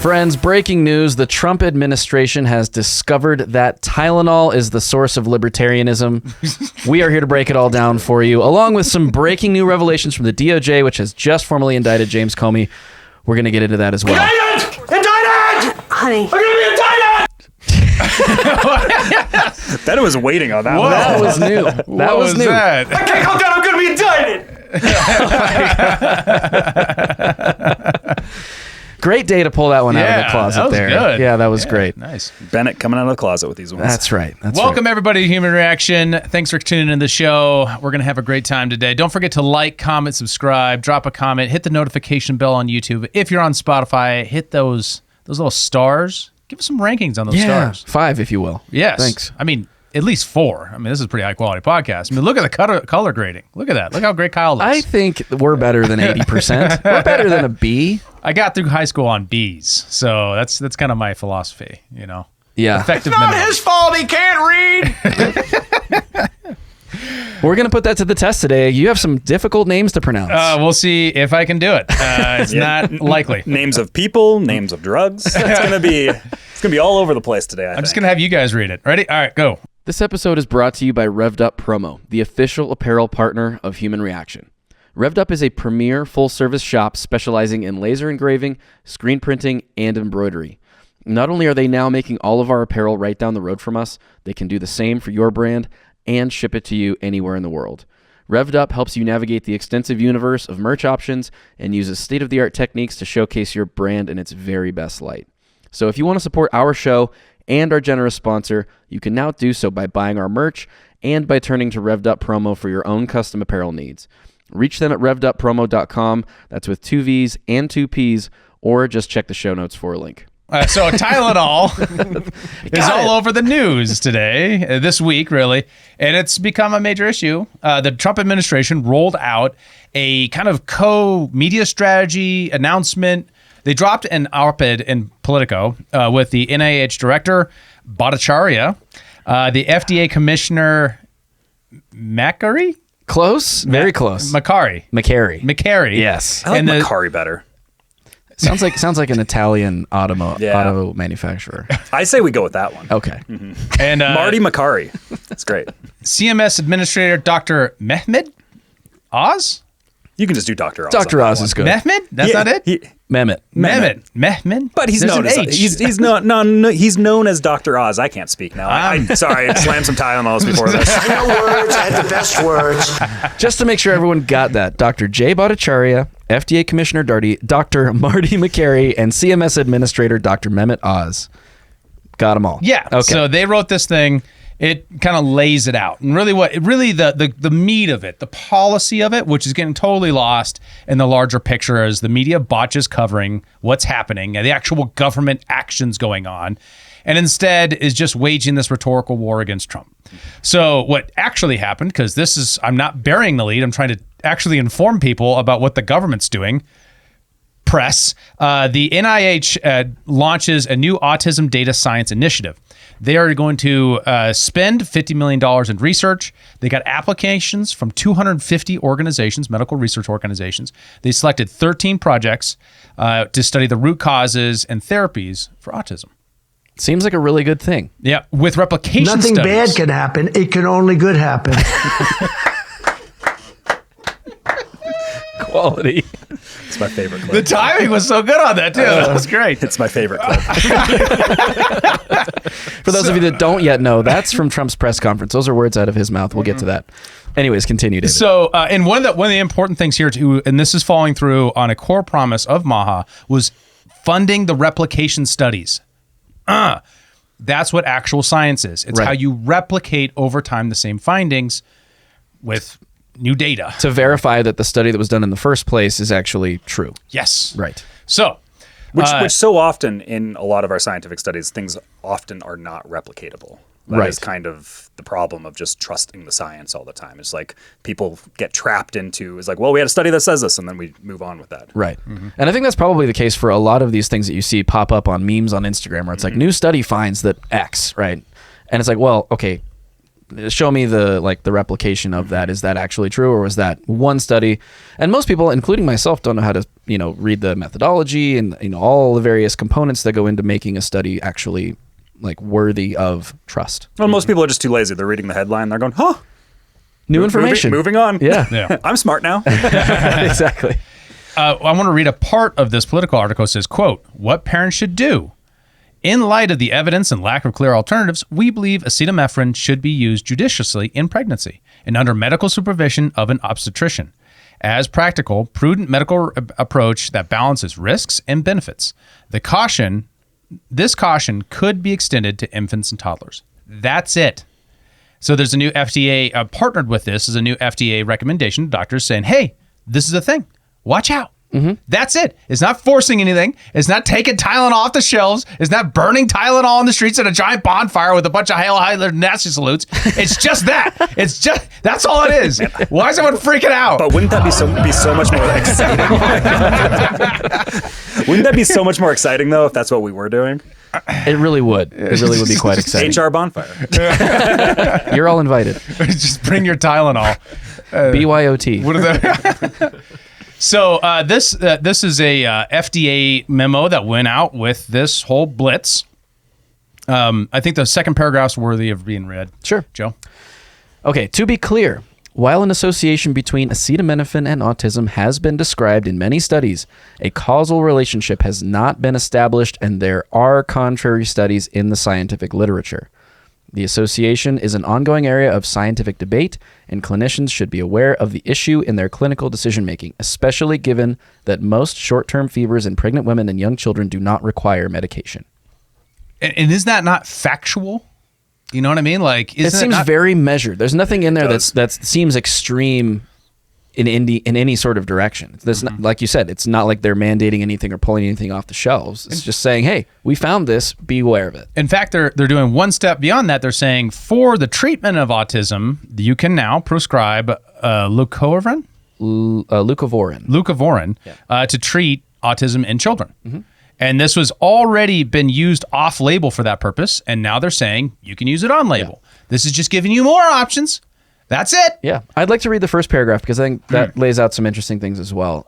Friends, breaking news. The Trump administration has discovered that Tylenol is the source of libertarianism. We are here to break it all down for you, along with some breaking new revelations from the DOJ, which has just formally indicted James Comey. We're going to get into that as well. Indicted! Indicted! Honey. I'm going to be indicted! That was waiting on that one. That was new. That was new. That? I can't calm down. I'm going to be indicted! Great day to pull that one out of the closet that was there. Good. Yeah, that was great. Nice. Bennett coming out of the closet with these ones. That's right. Welcome, everybody, to Human Reaction. Thanks for tuning in to the show. We're going to have a great time today. Don't forget to like, comment, subscribe, drop a comment, hit the notification bell on YouTube. If you're on Spotify, hit those little stars. Give us some rankings on those stars. 5, if you will. Yes. Thanks. I mean, at least 4. I mean, this is a pretty high-quality podcast. I mean, look at the color grading. Look at that. Look how great Kyle looks. I think we're better than 80%. We're better than a B. I got through high school on Bs, so that's kind of my philosophy, you know. Yeah. Effective It's not minimum. his fault he can't read. We're going to put that to the test today. You have some difficult names to pronounce. We'll see if I can do it. It's not likely. Names of people, names of drugs. It's gonna be all over the place today. I'm just gonna have you guys read it. Ready? All right, go. This episode is brought to you by Revved Up Promo, the official apparel partner of Human Reaction. Revved Up is a premier full-service shop specializing in laser engraving, screen printing, and embroidery. Not only are they now making all of our apparel right down the road from us, they can do the same for your brand and ship it to you anywhere in the world. Revved Up helps you navigate the extensive universe of merch options and uses state-of-the-art techniques to showcase your brand in its very best light. So if you want to support our show and our generous sponsor, you can now do so by buying our merch and by turning to Revved Up Promo for your own custom apparel needs. Reach them at revveduppromo.com. That's with 2 V's and 2 P's, or just check the show notes for a link. So Tylenol is all over the news today, this week, really, and it's become a major issue. The Trump administration rolled out a kind of co-media strategy announcement. They dropped an op-ed in Politico with the NIH director, Bhattacharya, the FDA commissioner, Makary? Close? Very close. Makary. Yes. I like And the- Macari better. Sounds like an Italian auto manufacturer. I say we go with that one. Okay. And Marty Macari. That's great. CMS Administrator Dr. Mehmet Oz? You can just do Dr. Oz. Dr. on Oz that is one. good. Mehmet? That's not it? Mehmet. Mehmet. But he's There's known an as H. he's known as Dr. Oz. I can't speak now. I'm sorry. I slammed some Tylenols before this. I know words. I had the best words. Just to make sure everyone got that, Dr. J. Bhattacharya, FDA Commissioner Dr. Marty Makary, and CMS Administrator Dr. Mehmet Oz. Got them all. Yeah. Okay. So they wrote this thing. It kind of lays it out. And really the meat of it, the policy of it, which is getting totally lost in the larger picture as the media botches covering what's happening and the actual government actions going on. And instead is just waging this rhetorical war against Trump. So what actually happened, because I'm not burying the lead, I'm trying to actually inform people about what the government's doing. Press, the NIH launches a new autism data science initiative. They are going to spend $50 million in research. They got applications from 250 organizations, medical research organizations. They selected 13 projects to study the root causes and therapies for autism. Seems like a really good thing. Yeah, with replication Nothing studies. bad can happen. It can only good happen. Quality. It's my favorite clip. The timing was so good on that, too. That was great. It's my favorite clip. For those of you that don't yet know, that's from Trump's press conference. Those are words out of his mouth. We'll get to that. Anyways, continue, David. So, and one of the important things here too, and this is following through on a core promise of MAHA, was funding the replication studies. That's what actual science is. It's Right. how you replicate over time the same findings with new data. To verify that the study that was done in the first place is actually true. Yes. Right. So, Which so often in a lot of our scientific studies, things often are not replicatable. Right. is kind of the problem of just trusting the science all the time. It's like people get trapped into, it's like, well, we had a study that says this, and then we move on with that. Right. And I think that's probably the case for a lot of these things that you see pop up on memes on Instagram, where it's like, new study finds that X, right? And it's like, well, okay, show me the replication of that. Is that actually true, or was that one study? And most people, including myself, don't know how to, read the methodology and, all the various components that go into making a study actually worthy of trust. Well, most people are just too lazy. They're reading the headline. They're going, huh. New information. Moving on. Yeah. I'm smart now. Exactly. I want to read a part of this Political article. It says, quote, "What parents should do. In light of the evidence and lack of clear alternatives, we believe acetaminophen should be used judiciously in pregnancy and under medical supervision of an obstetrician. As practical, prudent medical approach that balances risks and benefits. This caution could be extended to infants and toddlers." That's it. So there's a new FDA partnered with this is a new FDA recommendation to doctors saying, hey, this is a thing. Watch out. That's it. It's not forcing anything. It's not taking Tylenol off the shelves. It's not burning Tylenol on the streets at a giant bonfire with a bunch of Hail Hitler Nazi salutes. It's just that. That's all it is. Why is everyone freaking out? But wouldn't that be so much more exciting? Wouldn't that be so much more exciting, though, if that's what we were doing? It really would. It really would be quite exciting. HR bonfire. You're all invited. Just bring your Tylenol. BYOT. What are the... So this is a FDA memo that went out with this whole blitz. I think the second paragraph's worthy of being read. Sure. Joe? Okay, to be clear, while an association between acetaminophen and autism has been described in many studies, a causal relationship has not been established, and there are contrary studies in the scientific literature. The association is an ongoing area of scientific debate, and clinicians should be aware of the issue in their clinical decision-making, especially given that most short-term fevers in pregnant women and young children do not require medication. And is that not factual? You know what I mean? It seems very measured. There's nothing in there that seems extreme in any sort of direction. There's not, like you said, it's not like they're mandating anything or pulling anything off the shelves. It's just saying, hey, we found this, be aware of it. In fact, they're doing one step beyond that. They're saying for the treatment of autism, you can now prescribe leucovorin to treat autism in children. And this was already been used off-label for that purpose, and now they're saying you can use it on-label. Yeah. This is just giving you more options. That's it. Yeah. I'd like to read the first paragraph because I think that lays out some interesting things as well.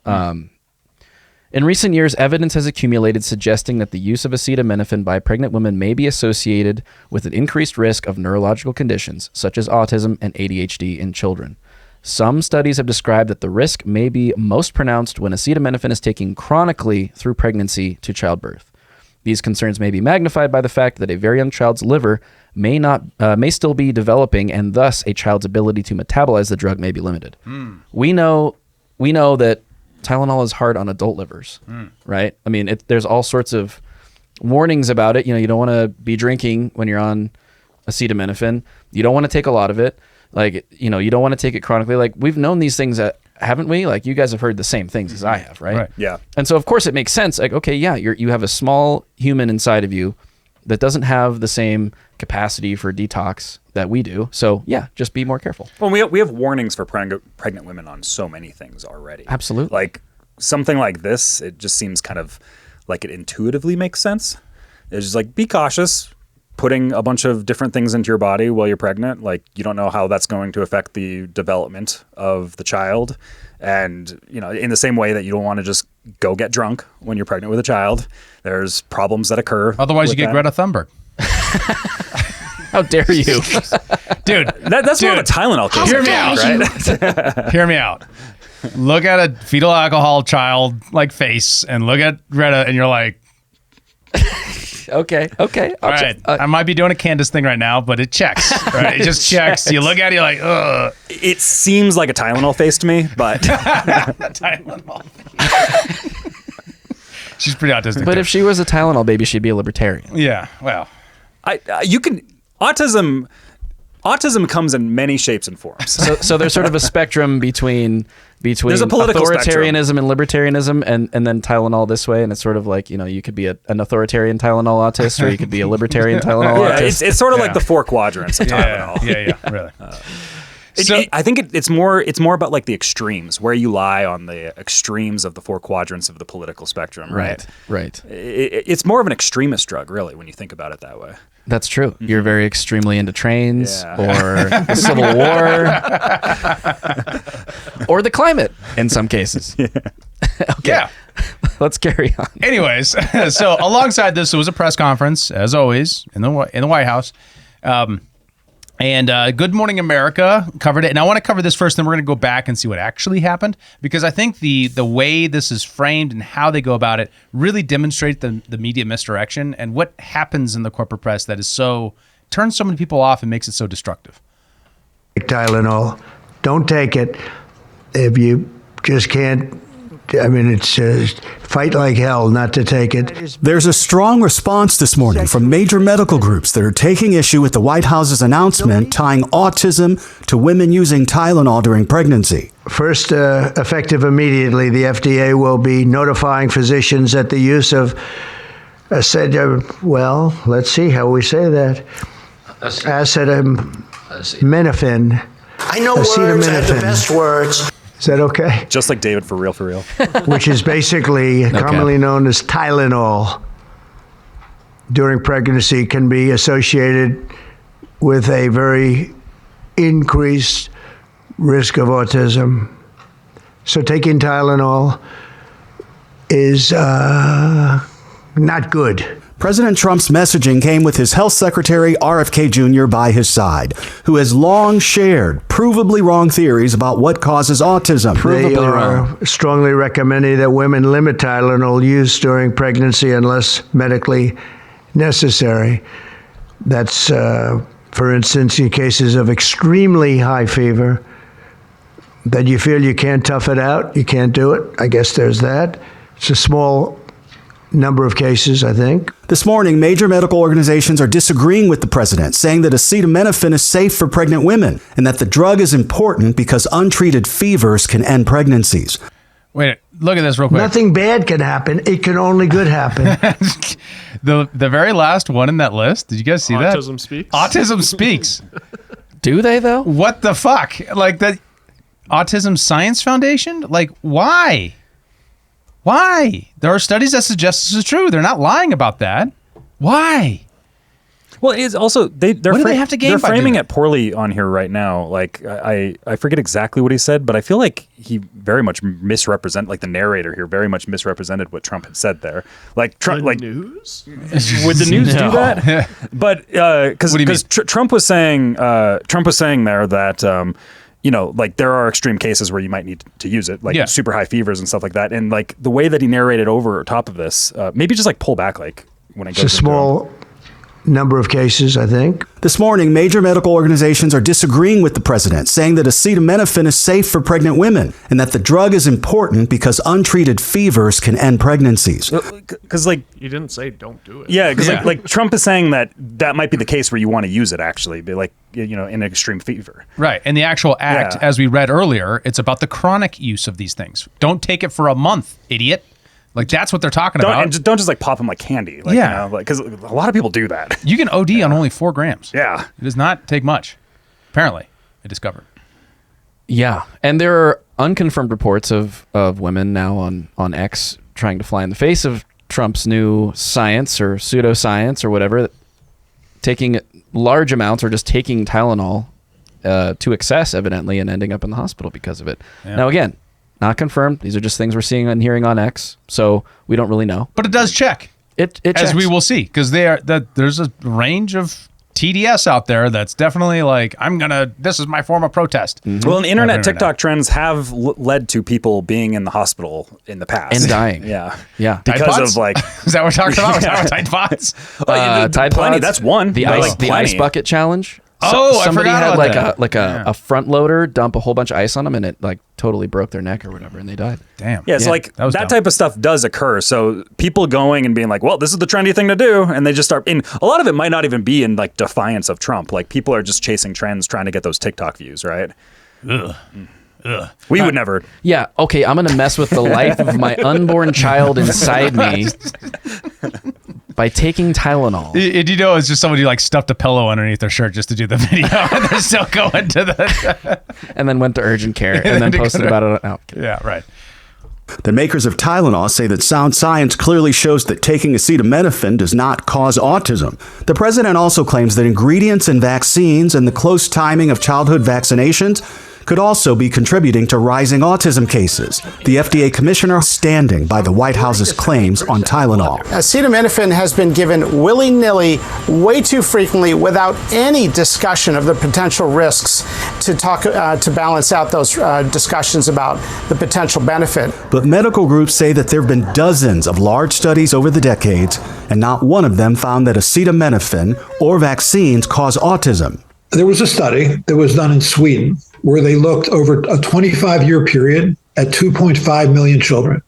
In recent years, evidence has accumulated suggesting that the use of acetaminophen by pregnant women may be associated with an increased risk of neurological conditions, such as autism and ADHD in children. Some studies have described that the risk may be most pronounced when acetaminophen is taken chronically through pregnancy to childbirth. These concerns may be magnified by the fact that a very young child's liver may still be developing, and thus a child's ability to metabolize the drug may be limited. We know that Tylenol is hard on adult livers, right? I mean, there's all sorts of warnings about it. You don't want to be drinking when you're on acetaminophen. You don't want to take a lot of it. You don't want to take it chronically. We've known these things, haven't we? You guys have heard the same things as I have, right? Yeah. And so, of course, it makes sense. Okay, yeah, you have a small human inside of you that doesn't have the same capacity for detox that we do. So, yeah, just be more careful. Well, we have warnings for pregnant women on so many things already. Absolutely. Something like this, it just seems kind of like it intuitively makes sense. It's just be cautious. Putting a bunch of different things into your body while you're pregnant, you don't know how that's going to affect the development of the child. And, in the same way that you don't want to just go get drunk when you're pregnant with a child, there's problems that occur. Otherwise, you get Greta Thunberg. How dare you? Dude. That's more of a Tylenol case. Hear me out, right? Hear me out. Look at a fetal alcohol child face and look at Greta and you're like, Okay. All right. I might be doing a Candace thing right now, but it checks. Right? It just checks. You look at it, you're like, ugh. It seems like a Tylenol face to me, but Tylenol. She's pretty autistic. But if she was a Tylenol baby, she'd be a libertarian. Yeah. Well, autism autism comes in many shapes and forms. So there's sort of a spectrum between There's a political authoritarianism and libertarianism, and then Tylenol this way, and it's sort of like, you could be an authoritarian Tylenol autist, or you could be a libertarian Tylenol autist. It's sort of like the 4 quadrants of Tylenol. Yeah, really. I think it's more about like the extremes, where you lie on the extremes of the 4 quadrants of the political spectrum. Right. It's more of an extremist drug, really, when you think about it that way. That's true. You're very extremely into trains, Yeah. or the Civil War, or the climate in some cases. Yeah. Let's carry on. Anyways, so alongside this, there was a press conference, as always, in the White House. And Good Morning America covered it. And I want to cover this first, then we're going to go back and see what actually happened, because I think the way this is framed and how they go about it really demonstrate the media misdirection and what happens in the corporate press that is turns so many people off and makes it so destructive. Tylenol. Don't take it if you just can't. I mean, it's fight like hell not to take it. There's a strong response this morning from major medical groups that are taking issue with the White House's announcement tying autism to women using Tylenol during pregnancy. First, effective immediately, the FDA will be notifying physicians that the use of let's see how we say that. Acetaminophen. I know words. I have the best words. Is that okay? Just like David, for real. Which is basically commonly known as Tylenol, during pregnancy can be associated with a very increased risk of autism. So taking Tylenol is not good. President Trump's messaging came with his health secretary, RFK Jr., by his side, who has long shared provably wrong theories about what causes autism. They are strongly recommending that women limit Tylenol use during pregnancy unless medically necessary. That's, for instance, in cases of extremely high fever, that you feel you can't tough it out, you can't do it. I guess there's that. It's a small number of cases, I think. This morning, major medical organizations are disagreeing with the president, saying that acetaminophen is safe for pregnant women and that the drug is important because untreated fevers can end pregnancies. Wait, look at this real quick. Nothing bad can happen. It can only good happen. The very last one in that list, did you guys see that? Autism speaks. Autism speaks. Do they, though? What the fuck? Like, the Autism Science Foundation? Like, why? Why? There are studies that suggest this is true. They're not lying about that. Why? Well, it's also they're what do they have to gain they're by framing doing it poorly on here right now. Like I forget exactly what he said, but I feel like he very much like the narrator here very much misrepresented what Trump had said there. Like Trump, The news? would the news do that? But because Trump was saying there that. Like there are extreme cases where you might need to use it, like super high fevers and stuff like that. And like the way that he narrated over top of this, maybe just like pull back, like when it goes. It's a small number of cases, I think. This morning, major medical organizations are disagreeing with the president, saying that acetaminophen is safe for pregnant women and that the drug is important because untreated fevers can end pregnancies. Because like You didn't say don't do it. yeah, because like Trump is saying that might be the case where you want to use it actually, be like in extreme fever. Right. And the actual act, as we read earlier, it's about the chronic use of these things. Don't take it for a month, idiot. Like, that's what they're talking about. And don't just like pop them like candy. Like, because a lot of people do that. You can OD on only 4 grams. Yeah. It does not take much. Apparently, I discovered. Yeah, and there are unconfirmed reports of women now on X trying to fly in the face of Trump's new science or pseudoscience or whatever, taking large amounts or just taking Tylenol to excess, evidently, and ending up in the hospital because of it. Yeah. Now, again, not confirmed. These are just things we're seeing and hearing on X, so we don't really know. But it does check. It as checks. we will see, because there's a range of TDS out there that's definitely like, this is my form of protest. Mm-hmm. Well, and internet TikTok trends have led to people being in the hospital in the past. And dying. Yeah. Because of like... Is that what we're talking about? We're talking about Tide Pods? Tide plenty, Pods, that's one. The ice bucket challenge. I somebody forgot had about that. a front loader dump a whole bunch of ice on them, and it like totally broke their neck or whatever, and they died. Damn. Yeah, it's like that that type of stuff does occur. So people going and being like, well, this is the trendy thing to do. And they just start, and a lot of it might not even be in like defiance of Trump. Like people are just chasing trends, trying to get those TikTok views, right? Ugh. We would never. Yeah, okay, I'm going to mess with the life of my unborn child inside me by taking Tylenol. You know, it's just somebody like stuffed a pillow underneath their shirt just to do the video, and they're still going to the... And then went to urgent care, and then posted about it. Oh, okay. Yeah, right. The makers of Tylenol say that sound science clearly shows that taking acetaminophen does not cause autism. The president also claims that ingredients in vaccines and the close timing of childhood vaccinations could also be contributing to rising autism cases. The FDA commissioner standing by the White House's claims on Tylenol. Acetaminophen has been given willy-nilly way too frequently without any discussion of the potential risks to balance out those discussions about the potential benefit. But medical groups say that there have been dozens of large studies over the decades, and not one of them found that acetaminophen or vaccines cause autism. There was a study that was done in Sweden where they looked over a 25-year period at 2.5 million children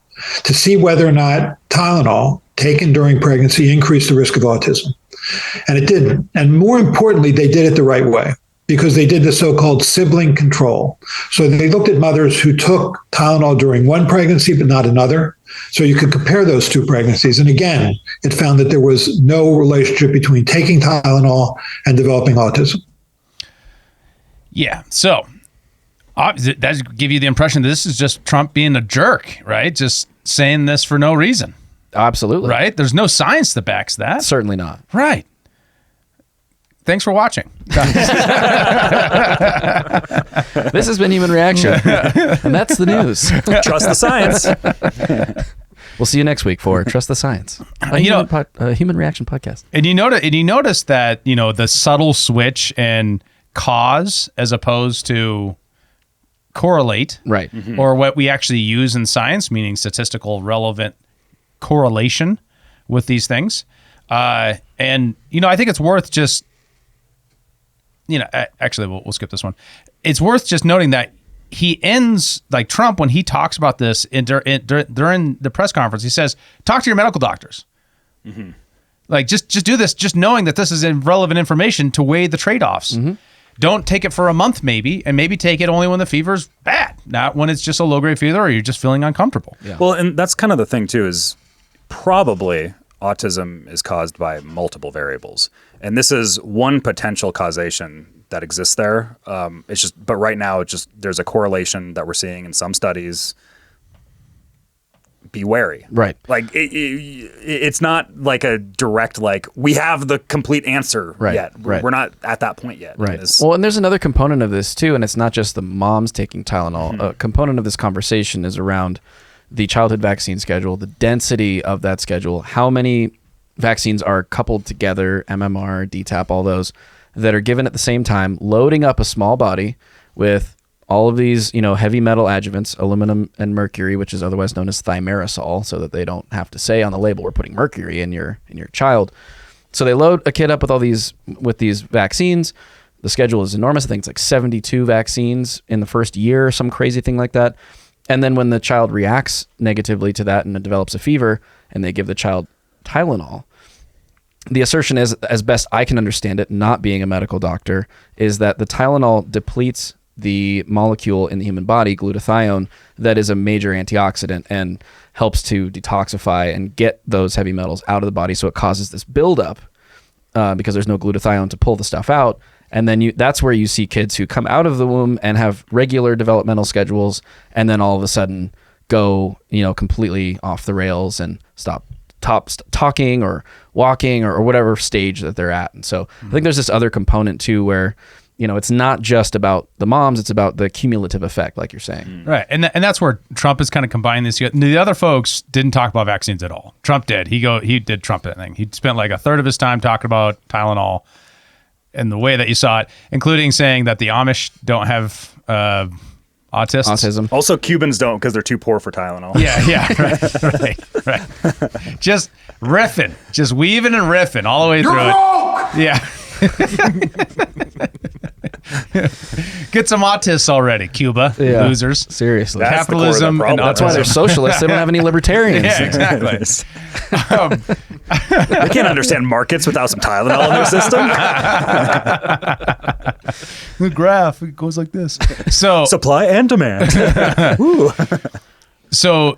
to see whether or not Tylenol taken during pregnancy increased the risk of autism. And it didn't. And more importantly, they did it the right way because they did the so-called sibling control. So they looked at mothers who took Tylenol during one pregnancy but not another. So you could compare those two pregnancies. And again, it found that there was no relationship between taking Tylenol and developing autism. Yeah, so that does give you the impression that this is just Trump being a jerk, right? Just saying this for no reason. Absolutely. Right? There's no science that backs that. Certainly not. Right. Thanks for watching. This has been Human Reaction, and that's the news. Trust the science. We'll see you next week for Trust the Science, a Human Reaction podcast. And you notice that, the subtle switch in cause as opposed to correlate, right? Or what we actually use in science, meaning statistical relevant correlation with these things. And I think it's worth just, actually we'll skip this one. It's worth just noting that he ends, like Trump, when he talks about this during the press conference, he says, talk to your medical doctors. Mm-hmm. Like just do this, just knowing that this is relevant information to weigh the trade-offs. Mm-hmm. Don't take it for a month maybe, and maybe take it only when the fever's bad, not when it's just a low-grade fever or you're just feeling uncomfortable. Yeah. Well, and that's kind of the thing too, is probably autism is caused by multiple variables. And this is one potential causation that exists there. But right now there's a correlation that we're seeing in some studies. Be wary. Right. Like it's not like a direct, like we have the complete answer yet. Right. We're not at that point yet. Right. Well, and there's another component of this too, and it's not just the moms taking Tylenol. Mm-hmm. A component of this conversation is around the childhood vaccine schedule, the density of that schedule, how many vaccines are coupled together, MMR, DTaP, all those that are given at the same time, loading up a small body with all of these, heavy metal adjuvants, aluminum and mercury, which is otherwise known as thimerosal, so that they don't have to say on the label, we're putting mercury in your child. So they load a kid up with these vaccines. The schedule is enormous. I think it's like 72 vaccines in the first year, some crazy thing like that. And then when the child reacts negatively to that and it develops a fever, and they give the child Tylenol, the assertion is, as best I can understand it, not being a medical doctor, is that the Tylenol depletes the molecule in the human body, glutathione, that is a major antioxidant and helps to detoxify and get those heavy metals out of the body. So it causes this buildup because there's no glutathione to pull the stuff out. And then that's where you see kids who come out of the womb and have regular developmental schedules, and then all of a sudden go, completely off the rails and stop talking or walking or whatever stage that they're at. And so I think there's this other component too where, it's not just about the moms, it's about the cumulative effect, like you're saying. Right. And that's where Trump is kind of combining this. The other folks didn't talk about vaccines at all. Trump did. He did Trump that thing. He spent like a third of his time talking about Tylenol and the way that you saw it, including saying that the Amish don't have autism. Also, Cubans don't because they're too poor for Tylenol. Yeah, right. Just riffing, just weaving and riffing all the way through it. Yeah. Get some autists already, Cuba. Yeah. Losers. Seriously. That's the core of the Capitalism problem. and That's why they're autism. socialists. They don't have any libertarians. Yeah, exactly. They can't understand markets without some Tylenol in their system. The graph, it goes like this. So Supply and demand. Ooh. So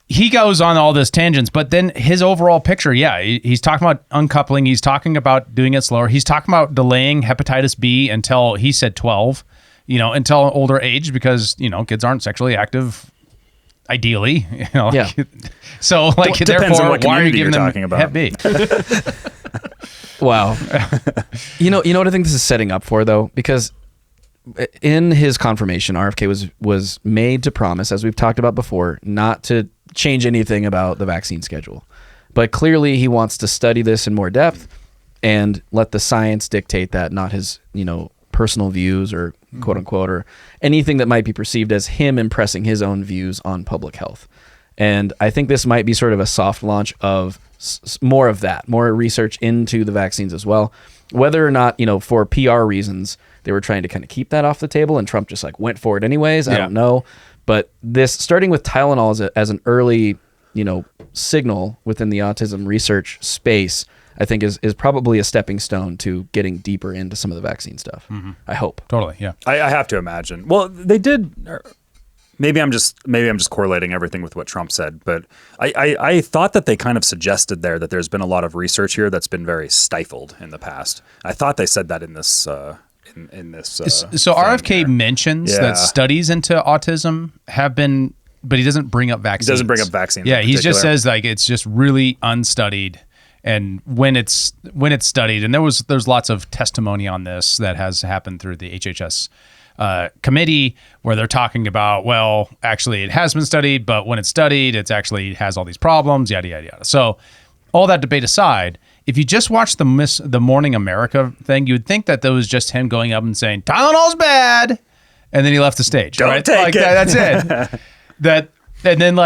he goes on all this tangents, but then his overall picture, he's talking about uncoupling. He's talking about doing it slower. He's talking about delaying hepatitis B until, he said 12, until an older age, because, kids aren't sexually active, ideally. Yeah. So, like, Depends therefore, on what why are you community giving you're them talking about. Hep B? Wow. You know what I think this is setting up for, though? Because in his confirmation, RFK was made to promise, as we've talked about before, not to change anything about the vaccine schedule. But clearly he wants to study this in more depth and let the science dictate that, not his, personal views or quote unquote, or anything that might be perceived as him impressing his own views on public health. And I think this might be sort of a soft launch of more of that, more research into the vaccines as well. Whether or not, for PR reasons, they were trying to kind of keep that off the table and Trump just went for it anyways. I don't know. But this, starting with Tylenol as an early, signal within the autism research space, I think is probably a stepping stone to getting deeper into some of the vaccine stuff. Mm-hmm. I hope. Totally, yeah. I have to imagine. Well, they did. Maybe I'm just correlating everything with what Trump said, but I thought that they kind of suggested there that there's been a lot of research here that's been very stifled in the past. I thought they said that in this. So RFK mentions that studies into autism have been, but he doesn't bring up vaccines. He doesn't bring up vaccines. Yeah, he just says it's just really unstudied. And when it's studied, and there's lots of testimony on this that has happened through the HHS committee, where they're talking about, well, actually it has been studied, but when it's studied, it's actually has all these problems, yada yada yada. So all that debate aside, if you just watch the Morning America thing, you would think that was just him going up and saying Tylenol's bad, and then he left the stage. Don't take it. That's it. And then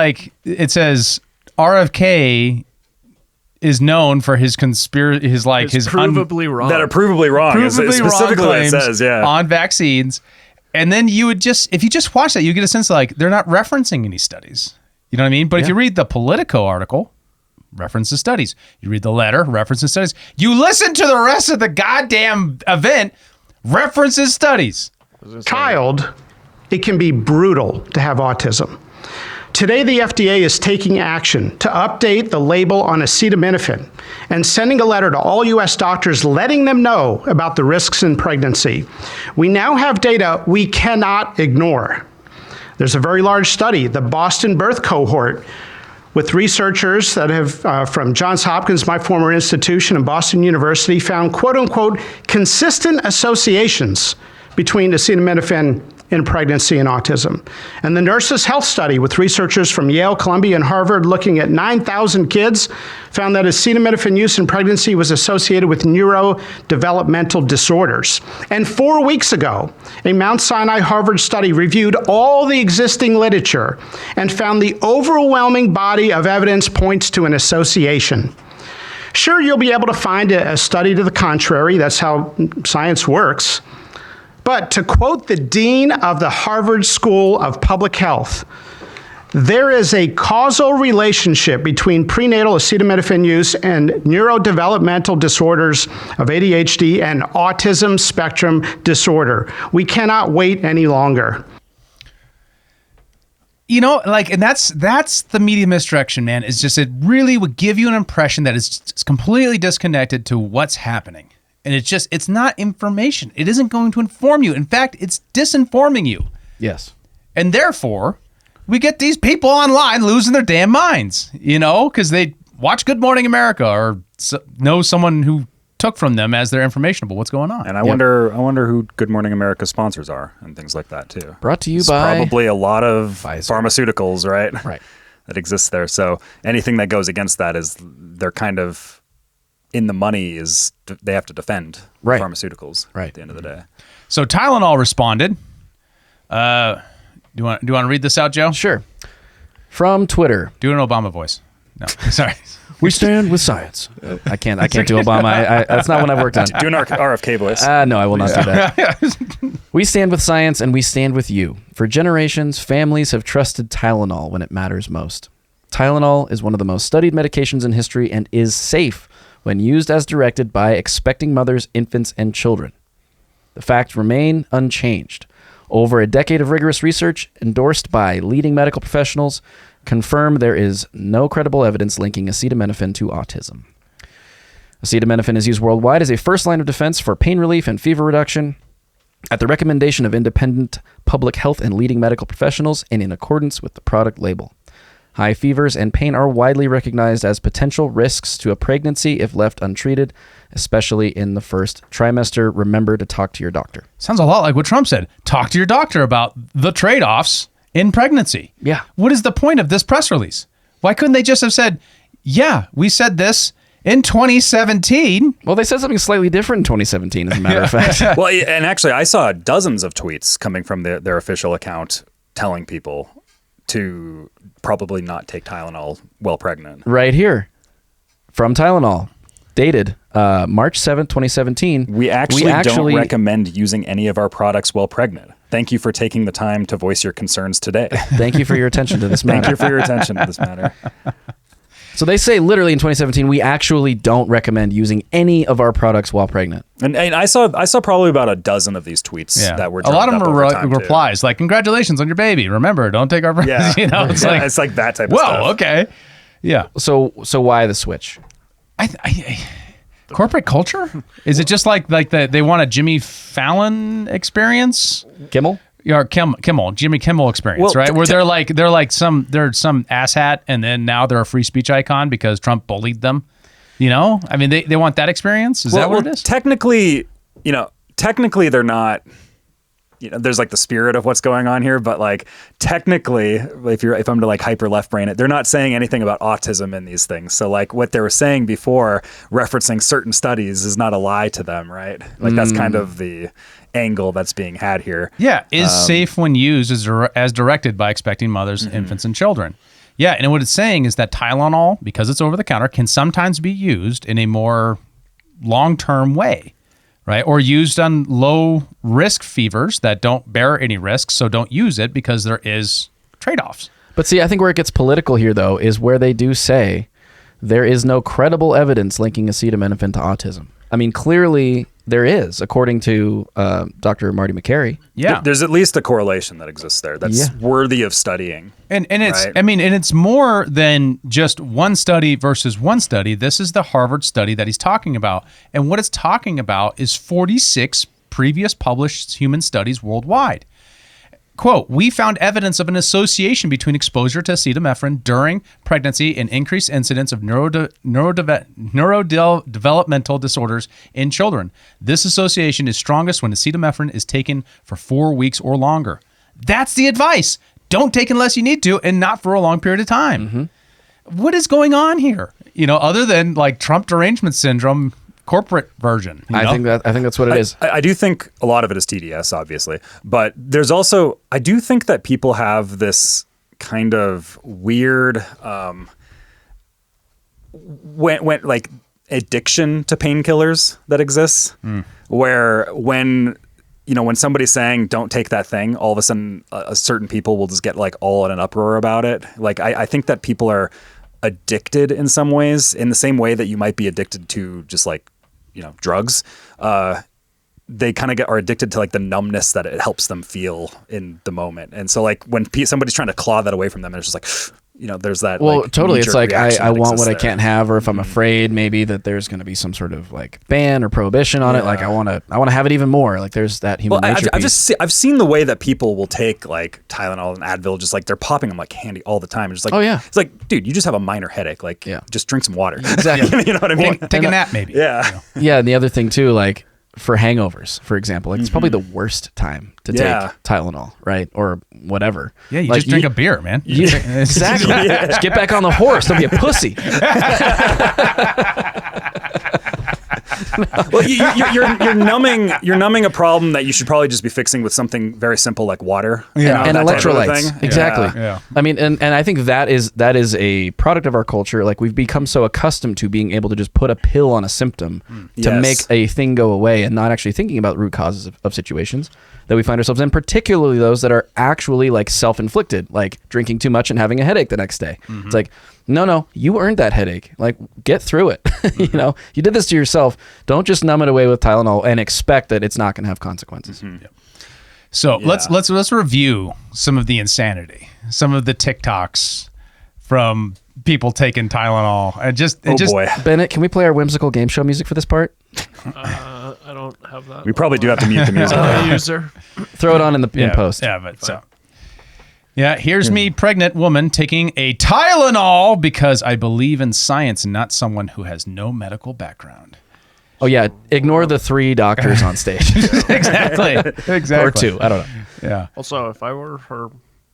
it says RFK is known for his conspiracy, his provably wrong. That are provably wrong. Specifically what it says, on vaccines. And then you would if you just watch that, you get a sense of they're not referencing any studies. You know what I mean? But if you read the Politico article, references studies. You read the letter, references studies. You listen to the rest of the goddamn event, references studies. Child, it can be brutal to have autism. Today, the FDA is taking action to update the label on acetaminophen and sending a letter to all U.S. doctors letting them know about the risks in pregnancy. We now have data we cannot ignore. There's a very large study, the Boston Birth Cohort, with researchers that have, from Johns Hopkins, my former institution, and Boston University, found quote-unquote consistent associations between acetaminophen in pregnancy and autism. And the Nurses' Health Study with researchers from Yale, Columbia, and Harvard looking at 9,000 kids found that acetaminophen use in pregnancy was associated with neurodevelopmental disorders. And 4 weeks ago, a Mount Sinai Harvard study reviewed all the existing literature and found the overwhelming body of evidence points to an association. Sure, you'll be able to find a study to the contrary. That's how science works. But to quote the dean of the Harvard School of Public Health, there is a causal relationship between prenatal acetaminophen use and neurodevelopmental disorders of ADHD and autism spectrum disorder. We cannot wait any longer. And that's the media misdirection, man. It's just, it really would give you an impression that it's completely disconnected to what's happening. And it's not information. It isn't going to inform you. In fact, it's disinforming you. Yes. And therefore, we get these people online losing their damn minds, because they watch Good Morning America or know someone who took from them as their information about what's going on. And I wonder who Good Morning America sponsors are and things like that too. Brought to you it's by probably a lot of Pfizer. Pharmaceuticals, right? Right. That exists there. So anything that goes against that is they're kind of in the money, is they have to defend pharmaceuticals at the end of the day. So Tylenol responded. Do you want to read this out, Joe? Sure. From Twitter. Do an Obama voice. No, sorry. We stand with science. I can't do Obama. That's not what I've worked on. Do an RFK voice. No, I will not do that. We stand with science and we stand with you. For generations, families have trusted Tylenol when it matters most. Tylenol is one of the most studied medications in history and is safe when used as directed by expecting mothers, infants, and children. The facts remain unchanged. Over a decade of rigorous research endorsed by leading medical professionals confirm there is no credible evidence linking acetaminophen to autism. Acetaminophen is used worldwide as a first line of defense for pain relief and fever reduction at the recommendation of independent public health and leading medical professionals and in accordance with the product label. High fevers and pain are widely recognized as potential risks to a pregnancy if left untreated, especially in the first trimester. Remember to talk to your doctor. Sounds a lot like what Trump said. Talk to your doctor about the trade-offs in pregnancy. Yeah. What is the point of this press release? Why couldn't they just have said, yeah, we said this in 2017? Well, they said something slightly different in 2017, as a matter of fact. Well, and actually, I saw dozens of tweets coming from their official account telling people to probably not take Tylenol while pregnant. Right here from Tylenol, dated March 7th, 2017. We actually don't recommend using any of our products while pregnant. Thank you for taking the time to voice your concerns today. Thank you for your attention to this matter. Thank you for your attention to this matter. So they say literally in 2017, we actually don't recommend using any of our products while pregnant. And I saw probably about a dozen of these tweets that were a lot of them are replies too. Like, congratulations on your baby. Remember, don't take our yeah. You know, it's like that type of stuff. Whoa, okay. Yeah. So why the switch? Corporate culture? Is it just like they want a Jimmy Fallon experience? Kimmel? Yeah, Jimmy Kimmel experience, right? Where they're some asshat, and then now they're a free speech icon because Trump bullied them. You know, I mean, they want that experience. Is that what it is? Technically they're not. You know, there's like the spirit of what's going on here, but like technically, if I'm to like hyper left brain it, they're not saying anything about autism in these things. So like what they were saying before, referencing certain studies, is not a lie to them, right? Like that's kind of the angle that's being had here. Yeah, is safe when used as directed by expecting mothers, infants, and children. Yeah, and what it's saying is that Tylenol, because it's over the counter, can sometimes be used in a more long-term way. Right, or used on low risk fevers that don't bear any risks, so don't use it because there is trade-offs. But see, I think where it gets political here, though, is where they do say there is no credible evidence linking acetaminophen to autism. I mean, clearly there is, according to Dr. Marty McCary. Yeah, there's at least a correlation that exists there that's worthy of studying. And it's right? I mean, and it's more than just one study versus one study. This is the Harvard study that he's talking about, and what it's talking about is 46 previous published human studies worldwide. Quote, we found evidence of an association between exposure to acetaminophen during pregnancy and increased incidence of neurodevelopmental disorders in children. This association is strongest when acetaminophen is taken for 4 weeks or longer. That's the advice. Don't take unless you need to, and not for a long period of time. Mm-hmm. What is going on here? You know, other than like Trump derangement syndrome corporate version. I think that's what it is. I do think a lot of it is TDS, obviously, but there's also, I do think that people have this kind of weird, when like addiction to painkillers that exists, where when somebody's saying don't take that thing, all of a sudden certain people will just get like all in an uproar about it. Like I think that people are addicted in some ways, in the same way that you might be addicted to just like, drugs. They kind of are addicted to like the numbness that it helps them feel in the moment. And so like when somebody's trying to claw that away from them, it's just like, there's that. Well, like, totally. It's like I want what I there. can't have, or if I'm afraid maybe that there's going to be some sort of like ban or prohibition on it. Like I want to have it even more. Like there's that human nature piece. I've seen the way that people will take like Tylenol and Advil, just like they're popping them like candy all the time. It's just like, oh yeah, it's like, dude, you just have a minor headache. Like, just drink some water. Exactly. You know what I mean? Take a nap, maybe. Yeah. Yeah. And the other thing too, like for hangovers, for example, like it's probably the worst time to take Tylenol, right? Or whatever. Yeah, you like, just drink a beer, man. Exactly. Just get back on the horse. Don't be a pussy. Well, you're numbing a problem that you should probably just be fixing with something very simple like water. Yeah. And that type of electrolytes. thing. Exactly. Yeah. I mean, and I think that is a product of our culture. Like, we've become so accustomed to being able to just put a pill on a symptom to Yes. make a thing go away, and not actually thinking about root causes of situations that we find ourselves in, particularly those that are actually like self-inflicted, like drinking too much and having a headache the next day. It's like, no, you earned that headache. Like, get through it. You know, you did this to yourself. Don't just numb it away with Tylenol and expect that it's not going to have consequences. So let's review some of the insanity, some of the TikToks from people taking Tylenol. Boy. Bennett, can we play our whimsical game show music for this part? I don't have that. We probably do have to mute the music. User. Throw it on in post. Yeah, but here's me, pregnant woman, taking a Tylenol because I believe in science and not someone who has no medical background. Oh yeah, ignore the 3 doctors on stage. Exactly. Or 2, I don't know. Yeah. Also, if I were her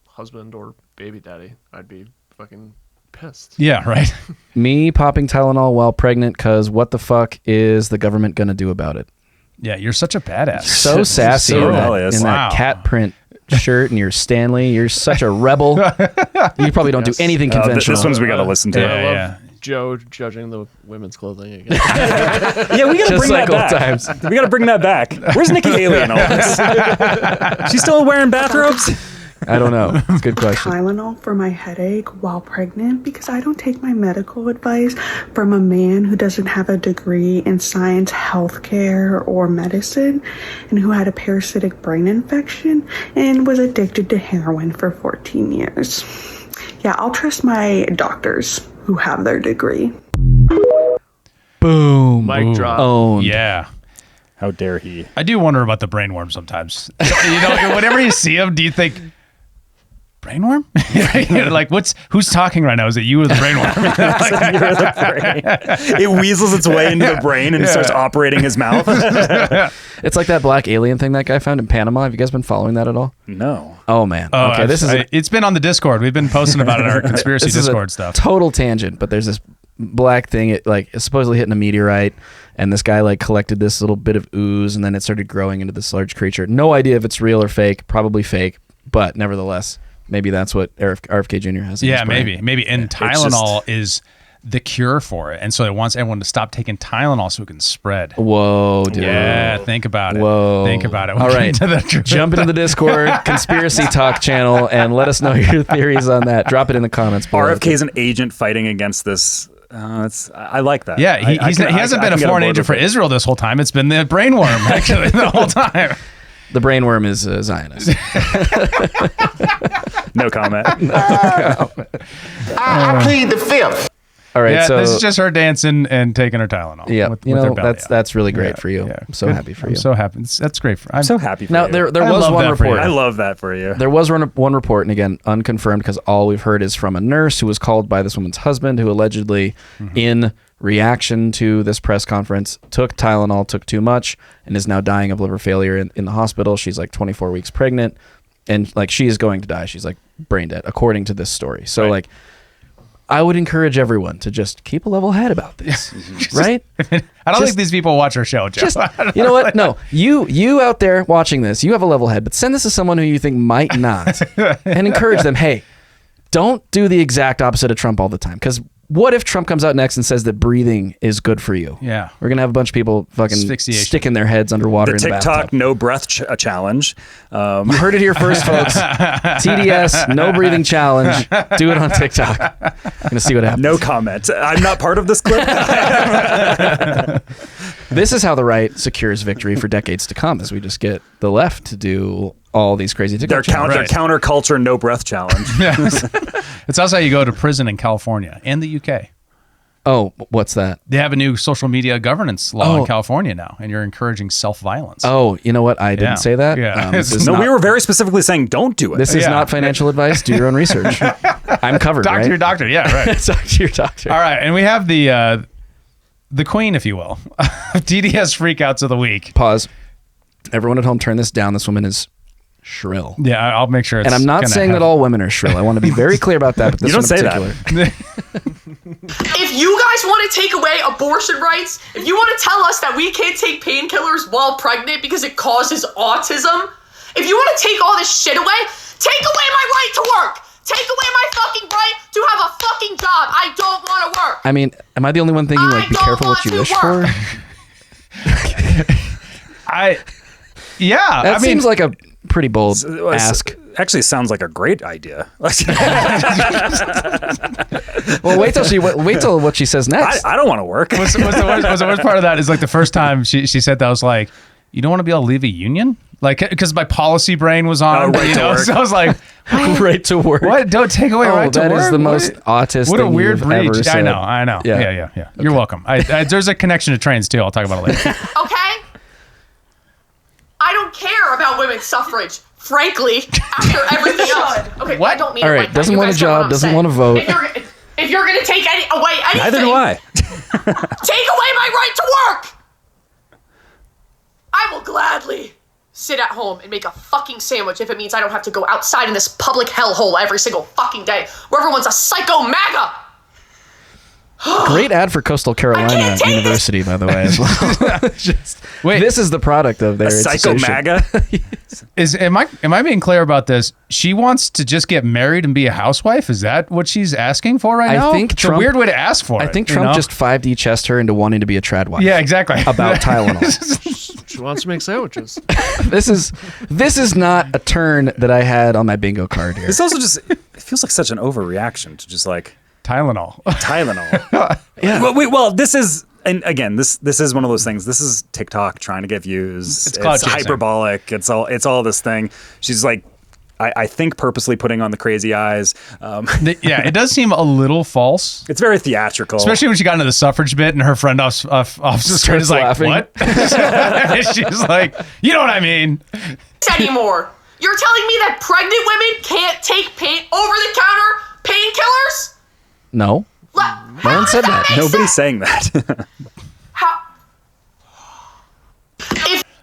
husband or baby daddy, I'd be fucking pissed. Yeah, right. Me popping Tylenol while pregnant, because what the fuck is the government going to do about it? Yeah, you're such a badass. So sassy So in rebellious. that Wow. cat print shirt and your Stanley. You're such a rebel. You probably don't do anything conventional. This one's we got to listen to. I love yeah. Joe judging the women's clothing again. Yeah, we got to Just bring like that old back. times. We got to bring that back. Where's Nikki Haley in all this? She's still wearing bathrobes? I don't know. It's a good question. Tylenol for my headache while pregnant because I don't take my medical advice from a man who doesn't have a degree in science, healthcare, or medicine, and who had a parasitic brain infection and was addicted to heroin for 14 years. Yeah, I'll trust my doctors who have their degree. Boom. Mic drop. Owned. Yeah. How dare he? I do wonder about the brainworm sometimes. Whenever you see them, do you think, brainworm? Like, who's talking right now? Is it you or the brainworm? You're the brain. It weasels its way into the brain and starts operating his mouth. It's like that black alien thing that guy found in Panama. Have you guys been following that at all? No. Oh man. Okay, it's been on the Discord. We've been posting about it in our conspiracy this is Discord a stuff. Total tangent, but there's this black thing. It's supposedly hitting a meteorite, and this guy like collected this little bit of ooze, and then it started growing into this large creature. No idea if it's real or fake. Probably fake, but nevertheless, maybe that's what RFK Jr. has. In his brain. maybe. And Tylenol is the cure for it, and so it wants everyone to stop taking Tylenol so it can spread. Whoa, dude. Yeah, think about it. Whoa. Think about it. All right. Jump into the Discord Conspiracy Talk channel and let us know your theories on that. Drop it in the comments below. RFK's an agent fighting against this. I like that. Yeah, he hasn't been a foreign agent for Israel this whole time. It's been the brainworm, actually, the whole time. The brainworm is a Zionist. No comment. I plead the fifth. All right, Yeah, so this is just her dancing and taking her Tylenol. yeah, with you her know belly that's out. really great for you. Yeah. I'm so Good. happy for I'm you. so happy. That's great. I'm so happy for Now you. there I was love one that for you. report. I love that for you. There was one report, and again, unconfirmed because all we've heard is from a nurse who was called by this woman's husband, who allegedly, in reaction to this press conference, took Tylenol, took too much, and is now dying of liver failure in the hospital. She's like 24 weeks pregnant, and like she is going to die. She's like brain dead, according to this story. So like, I would encourage everyone to just keep a level head about this, right? I don't think these people watch our show, Jeff. You know what? No, you out there watching this, you have a level head, but send this to someone who you think might not, and encourage them. Hey, don't do the exact opposite of Trump all the time, because what if Trump comes out next and says that breathing is good for you? Yeah. We're going to have a bunch of people fucking Asphyxiation. sticking their heads underwater The in the TikTok bathtub. no breath challenge. You heard it here first, folks. TDS, no breathing challenge. Do it on TikTok. I'm going to see what happens. No comment. I'm not part of this clip. This is how the right secures victory for decades to come, as we just get the left to do all these crazy TikTok Their challenges. counterculture no breath challenge. It's also how you go to prison in California and the UK. Oh, what's that? They have a new social media governance law Oh. in California now, and you're encouraging self-violence. Oh, you know what? I didn't Yeah. say that. Yeah. This is No, not, we were very specifically saying don't do it. This is Yeah. not financial advice. Do your own research. I'm covered, Talk right? to your doctor. Yeah, right. Talk to your doctor. All right, and we have the queen, if you will, TDS freakouts of the week. Pause. Everyone at home, turn this down. This woman is shrill. Yeah, I'll make sure. It's and I'm not saying that all women are shrill. I want to be very clear about that. But this You don't one in say particular. If you guys want to take away abortion rights, if you want to tell us that we can't take painkillers while pregnant because it causes autism, if you want to take all this shit away, take away my right to work. Take away my fucking right to have a fucking job. I don't want to work. I mean, am I the only one thinking like, be careful what you wish for? That seems like a pretty bold ask. Actually, sounds like a great idea. Well, wait till what she says next. I don't want to work. What's the worst part of that is like the first time she said that, I was like, you don't want to be able to leave a union? Like, because my policy brain was on, right to work. So I was like, right to work. What? Don't take away right to work? That is the most autistic. What a weird thing you've breach. ever said. I know. Yeah. Okay. You're welcome. There's a connection to trains too. I'll talk about it later. Okay? I don't care about women's suffrage, frankly, after everything else. Okay, What? I don't mean All it right, like that. doesn't You want a guys know what job, I'm doesn't saying. want to vote. If you're gonna take away anything, Neither do I. take away my right to work. I will gladly sit at home and make a fucking sandwich if it means I don't have to go outside in this public hellhole every single fucking day where everyone's a psycho MAGA. Great ad for Coastal Carolina University, by the way, as well. Wait, this is the product of their Psycho institution. MAGA? Am I being clear about this? She wants to just get married and be a housewife? Is that what she's asking for right now? I think it's Trump, a weird way to ask for it. I think Trump just 5D chessed her into wanting to be a trad wife. Yeah, exactly. About Tylenol. She wants to make sandwiches. This is not a turn that I had on my bingo card here. This also just, it feels like such an overreaction to just like Tylenol. Yeah. Well, this is, and again, this is one of those things. This is TikTok trying to get views. It's clout chasing. Hyperbolic. It's all this thing. She's like, I think purposely putting on the crazy eyes. Yeah, it does seem a little false. It's very theatrical, especially when she got into the suffrage bit and her friend off the screen is like, laughing. "What?" She's like, "You know what I mean?" Anymore. You're telling me that pregnant women can't take over-the-counter painkillers? No. No one said that. Nobody's saying that.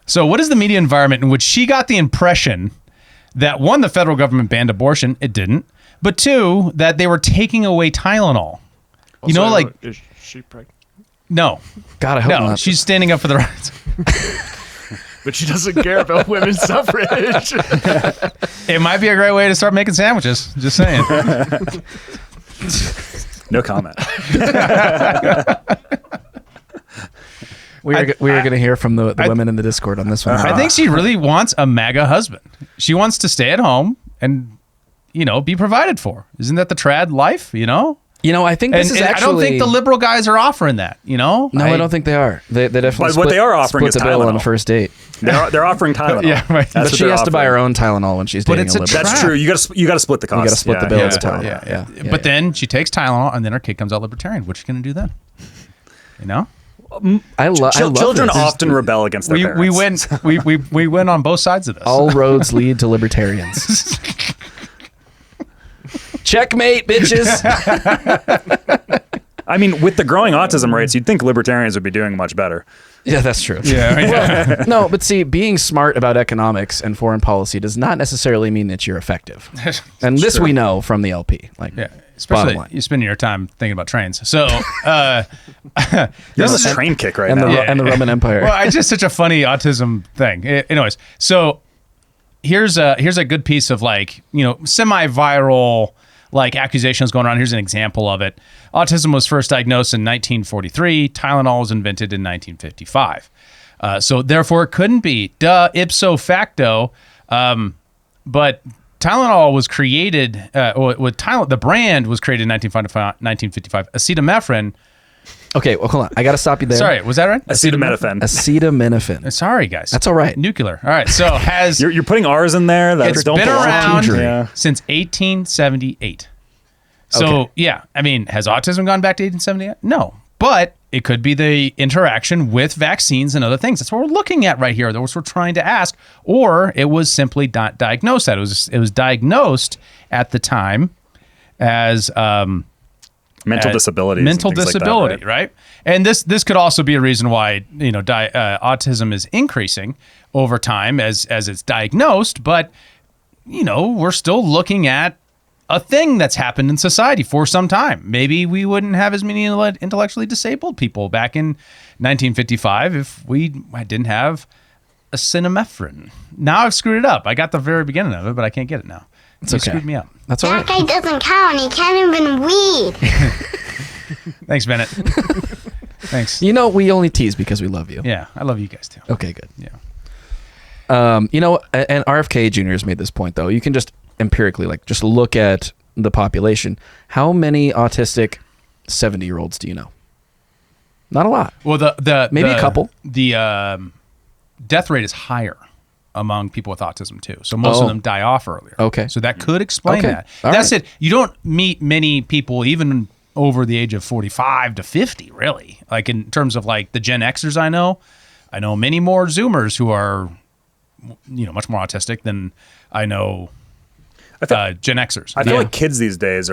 So what is the media environment in which she got the impression that, one, the federal government banned abortion? It didn't. But two, that they were taking away Tylenol. You know, like... Is she pregnant? No. God, I hope not. She's standing up for the rights. But she doesn't care about women's suffrage. It might be a great way to start making sandwiches. Just saying. No comment. We are going to hear from the women in the Discord on this one. I think she really wants a MAGA husband. She wants to stay at home and, be provided for. Isn't that the trad life, I think this is actually... I don't think the liberal guys are offering that, No, I don't think they are. They definitely But what they are offering split is the bill Tylenol. on the first date. They're offering Tylenol. Yeah, right. But she has to buy her own Tylenol when she's dating a liberal. That's true. You got to split the cost. You got to split the bill Yeah, as a yeah, Tylenol. But then she takes Tylenol and then her kid comes out libertarian. What's she going to do then? I love children this. often rebel against their parents. We win on both sides of this. All roads lead to libertarians. Checkmate, bitches. I mean, with the growing autism rates, you'd think libertarians would be doing much better. Yeah, that's true. Yeah. No, but see, being smart about economics and foreign policy does not necessarily mean that you're effective. And this we know from the LP. Especially you spending your time thinking about trains. So You're on this train kick right and now. And the Roman Empire. Well, it's just such a funny autism thing. Anyways, so here's a good piece of semi-viral accusations going on. Here's an example of it. Autism was first diagnosed in 1943. Tylenol was invented in 1955. So therefore it couldn't be ipso facto. But Tylenol was created, the brand was created in 1955. Acetaminophen. Okay, well, hold on. I got to stop you there. Sorry, was that right? Acetaminophen. Sorry, guys. That's all right. Nuclear. All right, so has... You're putting R's in there that it's don't been belong. around since 1878. So, yeah, I mean, has autism gone back to 1878? No, but it could be the interaction with vaccines and other things. That's what we're looking at right here. That's what we're trying to ask. Or it was simply not diagnosed. It was diagnosed at the time as mental disabilities, mental and things disability, like that, right? And this could also be a reason why autism is increasing over time as it's diagnosed. But we're still looking at a thing that's happened in society for some time. Maybe we wouldn't have as many intellectually disabled people back in 1955 if we didn't have a cinemephrin. Now I've screwed it up. I got the very beginning of it, but I can't get it now. It's You okay. screwed me up. That's all right. That guy doesn't count. He can't even read. Thanks, Bennett. Thanks. We only tease because we love you. Yeah, I love you guys too. Okay, good. Yeah. And RFK Jr. has made this point, though. You can just empirically, just look at the population. How many autistic 70-year-olds do you know? Not a lot. Well, maybe a couple. The death rate is higher among people with autism too. So most of them die off earlier. Okay. So that could explain Okay. that. All That's right. it. You don't meet many people even over the age of 45 to 50, really. Like in terms of the Gen Xers I know many more Zoomers who are, much more autistic than I know Gen Xers. I feel like kids these days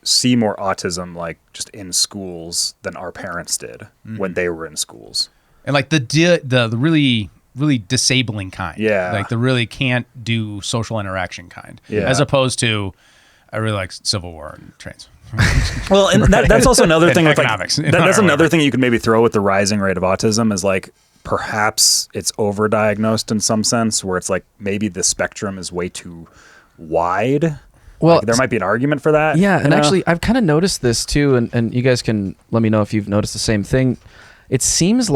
see more autism just in schools than our parents did when they were in schools. And the really, really disabling kind. Yeah. The really can't do social interaction kind. Yeah. As opposed to, I really like Civil War and trains. Well, and that's also another thing with economics. That's another thing you could maybe throw with the rising rate of autism is perhaps it's overdiagnosed in some sense where it's maybe the spectrum is way too wide. Well, there might be an argument for that. Yeah, and actually, I've kind of noticed this too, and you guys can let me know if you've noticed the same thing. It seems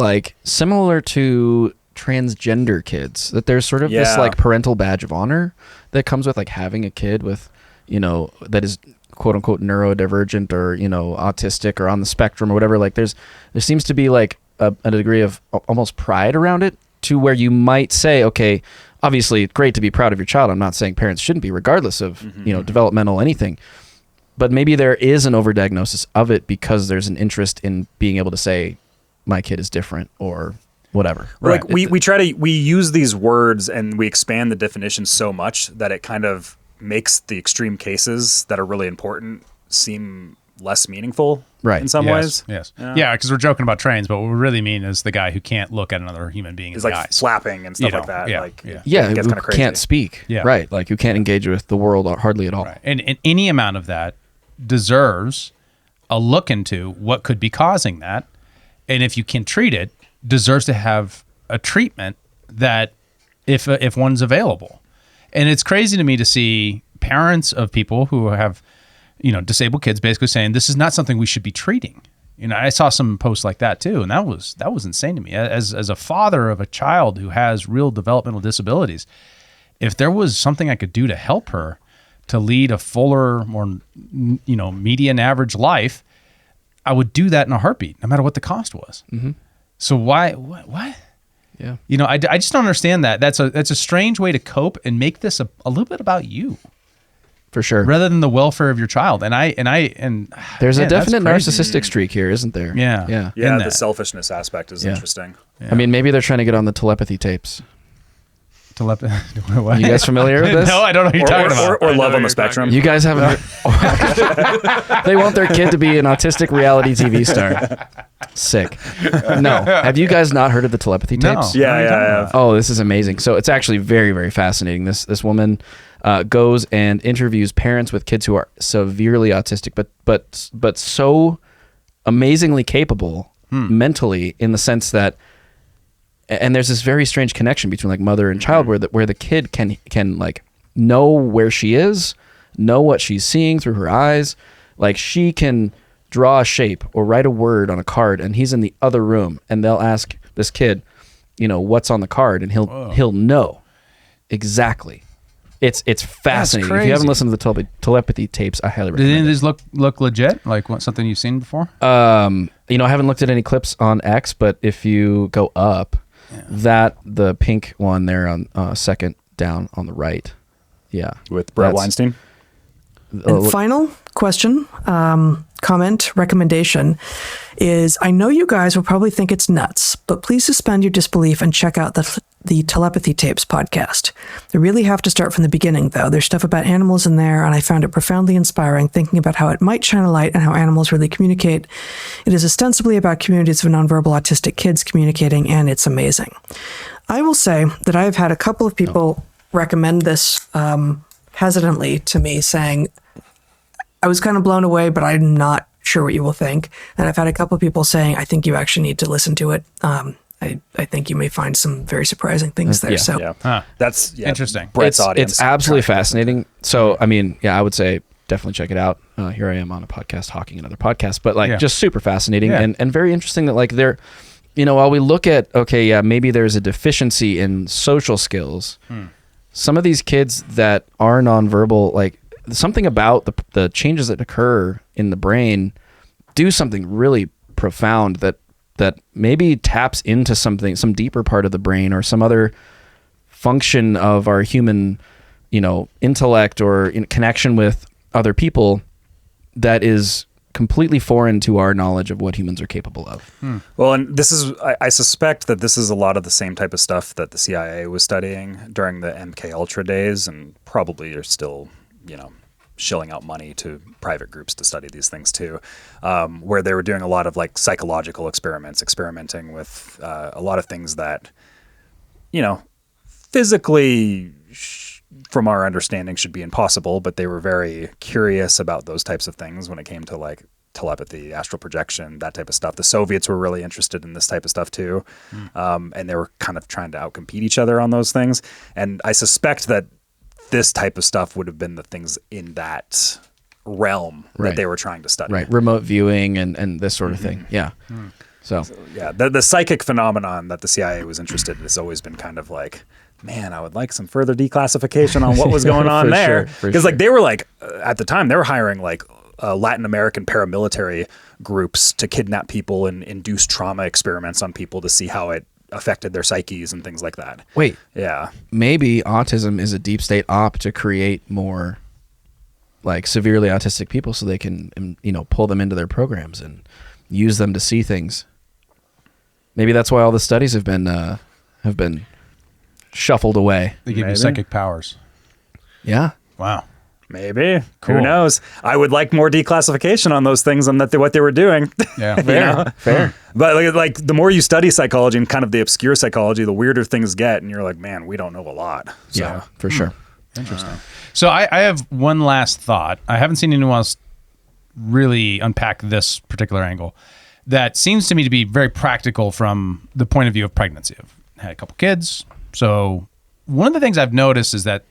similar to transgender kids, that there's sort of this parental badge of honor that comes with having a kid with, that is quote unquote neurodivergent or, autistic or on the spectrum or whatever. There seems to be a degree of almost pride around it, to where you might say, okay, obviously it's great to be proud of your child. I'm not saying parents shouldn't be, regardless of, developmental anything. But maybe there is an overdiagnosis of it because there's an interest in being able to say, my kid is different or whatever. Right. We use these words and we expand the definition so much that it kind of makes the extreme cases that are really important seem less meaningful in some ways. Yes. Yeah, because we're joking about trains, but what we really mean is the guy who can't look at another human being in the eyes. Flapping and stuff like that. Who can't speak. Yeah. Right. Who can't engage with the world hardly at all. Right. And any amount of that deserves a look into what could be causing that. And if you can treat it, deserves to have a treatment that if one's available. And it's crazy to me to see parents of people who have, disabled kids basically saying this is not something we should be treating. I saw some posts like that too, and that was insane to me. As a father of a child who has real developmental disabilities, if there was something I could do to help her to lead a fuller, more median average life, I would do that in a heartbeat, no matter what the cost was. Mm-hmm. So why? What? Yeah. I just don't understand that. That's a strange way to cope and make this a little bit about you. For sure. Rather than the welfare of your child. And there's a definite narcissistic streak here, isn't there? Yeah. Yeah, the selfishness aspect is interesting. Yeah. I mean, maybe they're trying to get on the telepathy tapes. What? You guys familiar with this? No, I don't know what you're talking about. Or Love on the Spectrum. You guys haven't They want their kid to be an autistic reality TV star. Sick. No. Have you guys not heard of the telepathy tapes? Yeah, I have. Oh, this is amazing. So it's actually very, very fascinating. This woman goes and interviews parents with kids who are severely autistic, but so amazingly capable mentally, in the sense that, and there's this very strange connection between mother and child, where the kid can know where she is, know what she's seeing through her eyes. She can draw a shape or write a word on a card, and he's in the other room, and they'll ask this kid, what's on the card, and he'll know exactly. It's fascinating. If you haven't listened to the telepathy tapes, I highly recommend. Did any of these look legit? Something you've seen before? I haven't looked at any clips on X, but if you go up, the pink one there on second down on the right, with Brett Weinstein. And final question, comment, recommendation is, I know you guys will probably think it's nuts, but please suspend your disbelief and check out the the Telepathy Tapes podcast. I really have to start from the beginning, though. There's stuff about animals in there, and I found it profoundly inspiring, thinking about how it might shine a light on how animals really communicate. It is ostensibly about communities of nonverbal autistic kids communicating, and it's amazing. I will say that I have had a couple of people recommend this hesitantly to me, saying, I was kind of blown away, but I'm not sure what you will think. And I've had a couple of people saying, I think you actually need to listen to it. I think you may find some very surprising things there. That's interesting. Brett's audience. It's absolutely fascinating. So, I mean, I would say definitely check it out. Here I am on a podcast, hawking another podcast, but just super fascinating and very interesting that they're, while we look at, maybe there's a deficiency in social skills. Some of these kids that are nonverbal, something about the changes that occur in the brain do something really profound that maybe taps into some deeper part of the brain or some other function of our human, intellect or in connection with other people that is completely foreign to our knowledge of what humans are capable of. Well, and this is, I suspect that this is a lot of the same type of stuff that the CIA was studying during the MK Ultra days, and probably are still, shilling out money to private groups to study these things too, where they were doing a lot of psychological experiments, experimenting with a lot of things that, physically, from our understanding, should be impossible, but they were very curious about those types of things when it came to telepathy, astral projection, that type of stuff. The Soviets were really interested in this type of stuff too, and they were kind of trying to outcompete each other on those things. And I suspect that this type of stuff would have been the things in that realm that they were trying to study. Right. Remote viewing and this sort of thing. Yeah. So the psychic phenomenon that the CIA was interested in has always been kind of man, I would like some further declassification on what was going on there. Because they were at the time, they were hiring Latin American paramilitary groups to kidnap people and induce trauma experiments on people to see how it affected their psyches and things like that. Wait. Yeah. Maybe autism is a deep state op to create more severely autistic people so they can, pull them into their programs and use them to see things. Maybe that's why all the studies have been shuffled away. They give you psychic powers. Yeah. Wow. Maybe. Cool. Who knows? I would like more declassification on those things and what they were doing. Yeah. Fair. But the more you study psychology and kind of the obscure psychology, the weirder things get, and you're like, man, we don't know a lot. So, yeah, for sure. Interesting. So I have one last thought. I haven't seen anyone else really unpack this particular angle that seems to me to be very practical from the point of view of pregnancy. I've had a couple kids. So one of the things I've noticed is that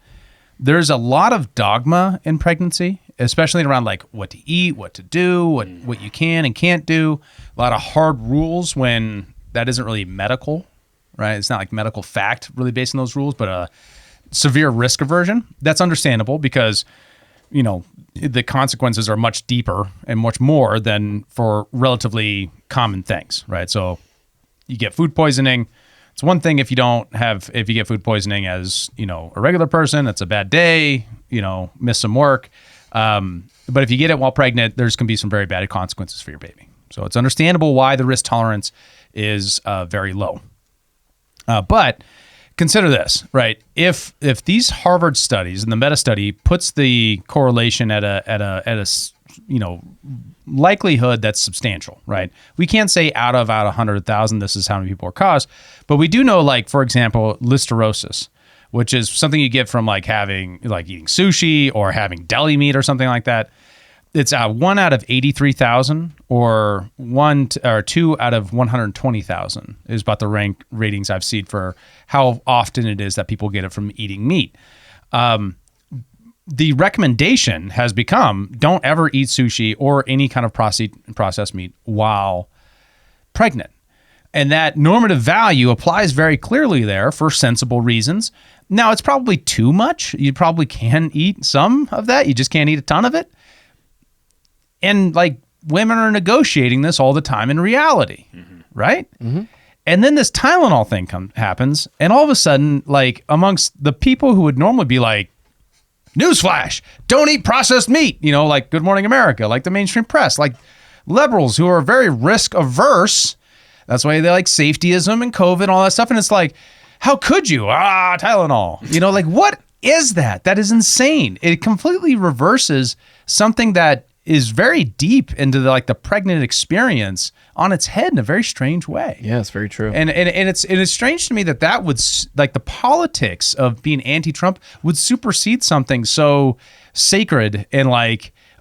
there's a lot of dogma in pregnancy, especially around what to eat, what to do, what you can and can't do. A lot of hard rules when that isn't really medical, right? It's not medical fact really based on those rules, but a severe risk aversion. That's understandable because, the consequences are much deeper and much more than for relatively common things, right? So you get food poisoning. It's one thing if you get food poisoning as, a regular person, it's a bad day, miss some work. But if you get it while pregnant, there's going to be some very bad consequences for your baby. So it's understandable why the risk tolerance is very low. But consider this, right? If these Harvard studies and the meta study puts the correlation at a likelihood that's substantial, right? We can't say out of 100,000, this is how many people are caused, but we do know, for example, listeriosis, which is something you get from eating sushi or having deli meat or something like that. It's 1 out of 83,000 or 1 or 2 out of 120,000 is about the ratings I've seen for how often it is that people get it from eating meat. The recommendation has become don't ever eat sushi or any kind of processed meat while pregnant. And that normative value applies very clearly there for sensible reasons. Now, it's probably too much. You probably can eat some of that. You just can't eat a ton of it. And women are negotiating this all the time in reality, right? Mm-hmm. And then this Tylenol thing happens. And all of a sudden, amongst the people who would normally be newsflash, don't eat processed meat, Good Morning America, the mainstream press, liberals who are very risk averse. That's why they like safetyism and COVID and all that stuff. And it's how could you? Tylenol. You know, like, what is that? That is insane. It completely reverses something that is very deep into the pregnant experience on its head in a very strange way. Yeah, it's very true. And it's strange to me that would, like, the politics of being anti-Trump would supersede something so sacred and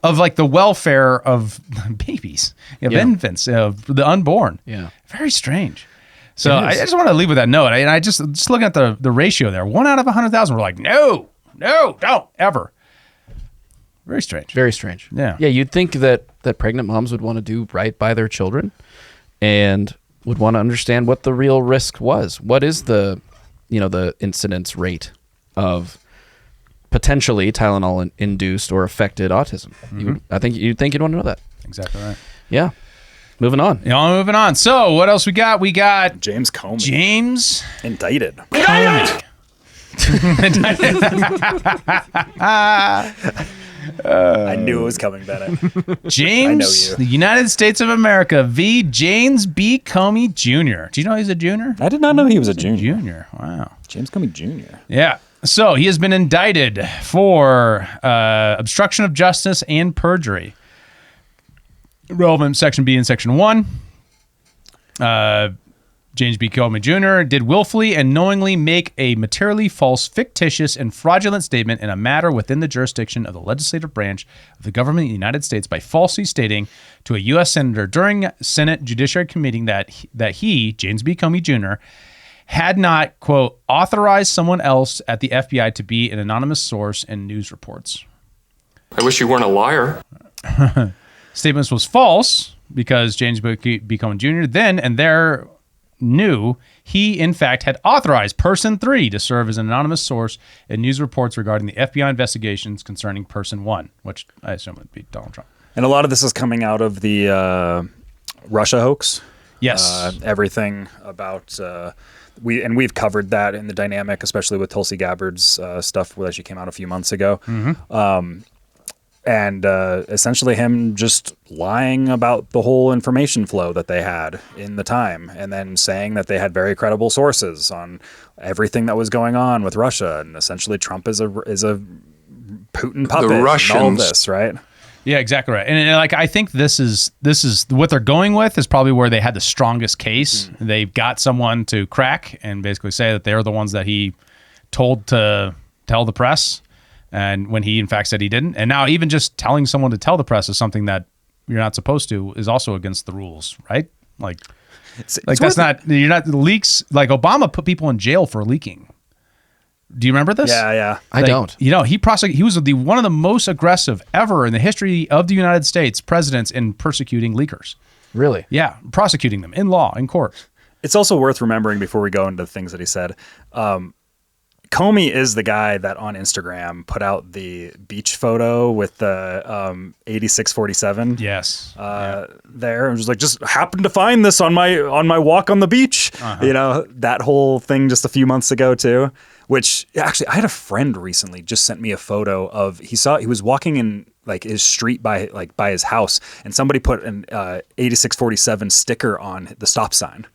of the welfare of babies, of infants, of the unborn. Yeah. Very strange. So I just want to leave with that note. And I just looking at the ratio there, 1 out of 100,000, we're like, no, don't ever. Very strange. Very strange. Yeah. Yeah, you'd think that pregnant moms would want to do right by their children and would want to understand what the real risk was. What is the incidence rate of potentially Tylenol induced or affected autism? Mm-hmm. You'd think you'd want to know that. Exactly right. Yeah. Moving on. Moving on. So what else we got? We got James Comey. James indicted. Comey. I knew it was coming, Bennett. James, I know you. the United States of America v. James B. Comey Jr. Do you know he's a junior? I did not know he was a junior. Wow. James Comey Jr. Yeah. So he has been indicted for obstruction of justice and perjury. Relevant Section B and Section 1. James B. Comey Jr. did willfully and knowingly make a materially false, fictitious, and fraudulent statement in a matter within the jurisdiction of the legislative branch of the government of the United States by falsely stating to a U.S. senator during Senate Judiciary Committee that he, James B. Comey Jr., had not, quote, authorized someone else at the FBI to be an anonymous source in news reports. I wish you weren't a liar. Statements was false because James B. Comey Jr. then and there knew he, in fact, had authorized Person 3 to serve as an anonymous source in news reports regarding the FBI investigations concerning Person 1, which I assume would be Donald Trump. And a lot of this is coming out of the Russia hoax. Yes. Everything about we've covered that in the dynamic, especially with Tulsi Gabbard's stuff that she came out a few months ago. Mm-hmm. And essentially him just lying about the whole information flow that they had in the time, and then saying that they had very credible sources on everything that was going on with Russia, and essentially Trump is a Putin puppet. The Russians, and all of this, right? Yeah, exactly right. And I think this is what they're going with is probably where they had the strongest case. Mm-hmm. They've got someone to crack and basically say that they're the ones that he told to tell the press. And when he, in fact, said he didn't. And now even just telling someone to tell the press is something that you're not supposed to is also against the rules, right? You're not leaks. Like Obama put people in jail for leaking. Do you remember this? Yeah. I don't. He was one of the most aggressive ever in the history of the United States presidents in persecuting leakers. Really? Yeah, prosecuting them in law, in court. It's also worth remembering before we go into the things that he said. Comey is the guy that on Instagram put out the beach photo with the 8647. Yes. There, I was just happened to find this on my walk on the beach. Uh-huh. That whole thing just a few months ago too. Which actually, I had a friend recently just sent me a photo of he was walking in his street by his house, and somebody put an 8647 sticker on the stop sign.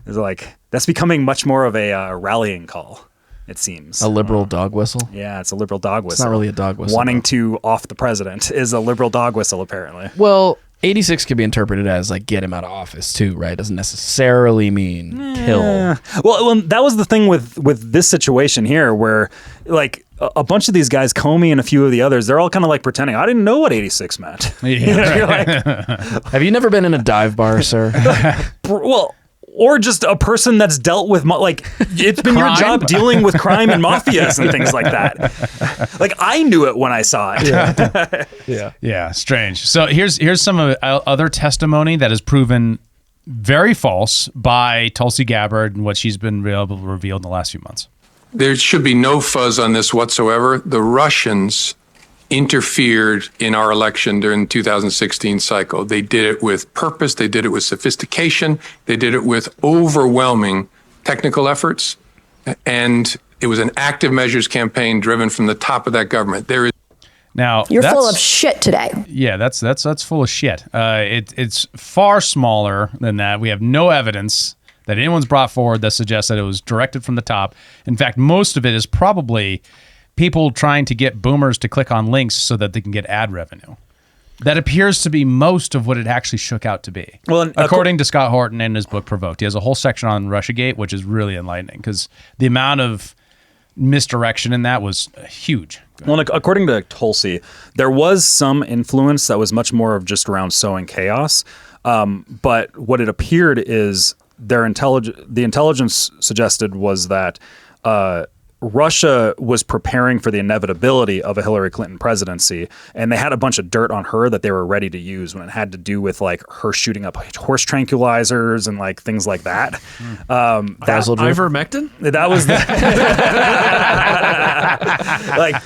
It was that's becoming much more of a rallying call. It seems a liberal dog whistle. Yeah, it's a liberal dog whistle. It's not really a dog whistle. Wanting to off the president is a liberal dog whistle, apparently. Well, 86 could be interpreted as get him out of office too, right? Doesn't necessarily mean kill. Well, that was the thing with this situation here, where a bunch of these guys, Comey and a few of the others, they're all kind of pretending. I didn't know what 86 meant. Yeah, have you never been in a dive bar, sir? Well. Or just a person that's dealt with, it's been your job dealing with crime and mafias and things like that. I knew it when I saw it. Yeah, strange. So here's some of other testimony that is proven very false by Tulsi Gabbard and what she's been able to reveal in the last few months. There should be no fuzz on this whatsoever. The Russians interfered in our election during the 2016 cycle. They did it with purpose. They did it with sophistication. They did it with overwhelming technical efforts. And it was an active measures campaign driven from the top of that government. Now you're full of shit today. Yeah, that's full of shit. It's far smaller than that. We have no evidence that anyone's brought forward that suggests that it was directed from the top. In fact, most of it is probably people trying to get boomers to click on links so that they can get ad revenue. That appears to be most of what it actually shook out to be. Well, according to Scott Horton in his book Provoked, he has a whole section on Russiagate, which is really enlightening because the amount of misdirection in that was huge. Well, according to Tulsi, there was some influence that was much more of just around sowing chaos. But what it appeared is the intelligence suggested was that Russia was preparing for the inevitability of a Hillary Clinton presidency, and they had a bunch of dirt on her that they were ready to use when it had to do with like her shooting up horse tranquilizers and like things like that. Ivermectin? That was like,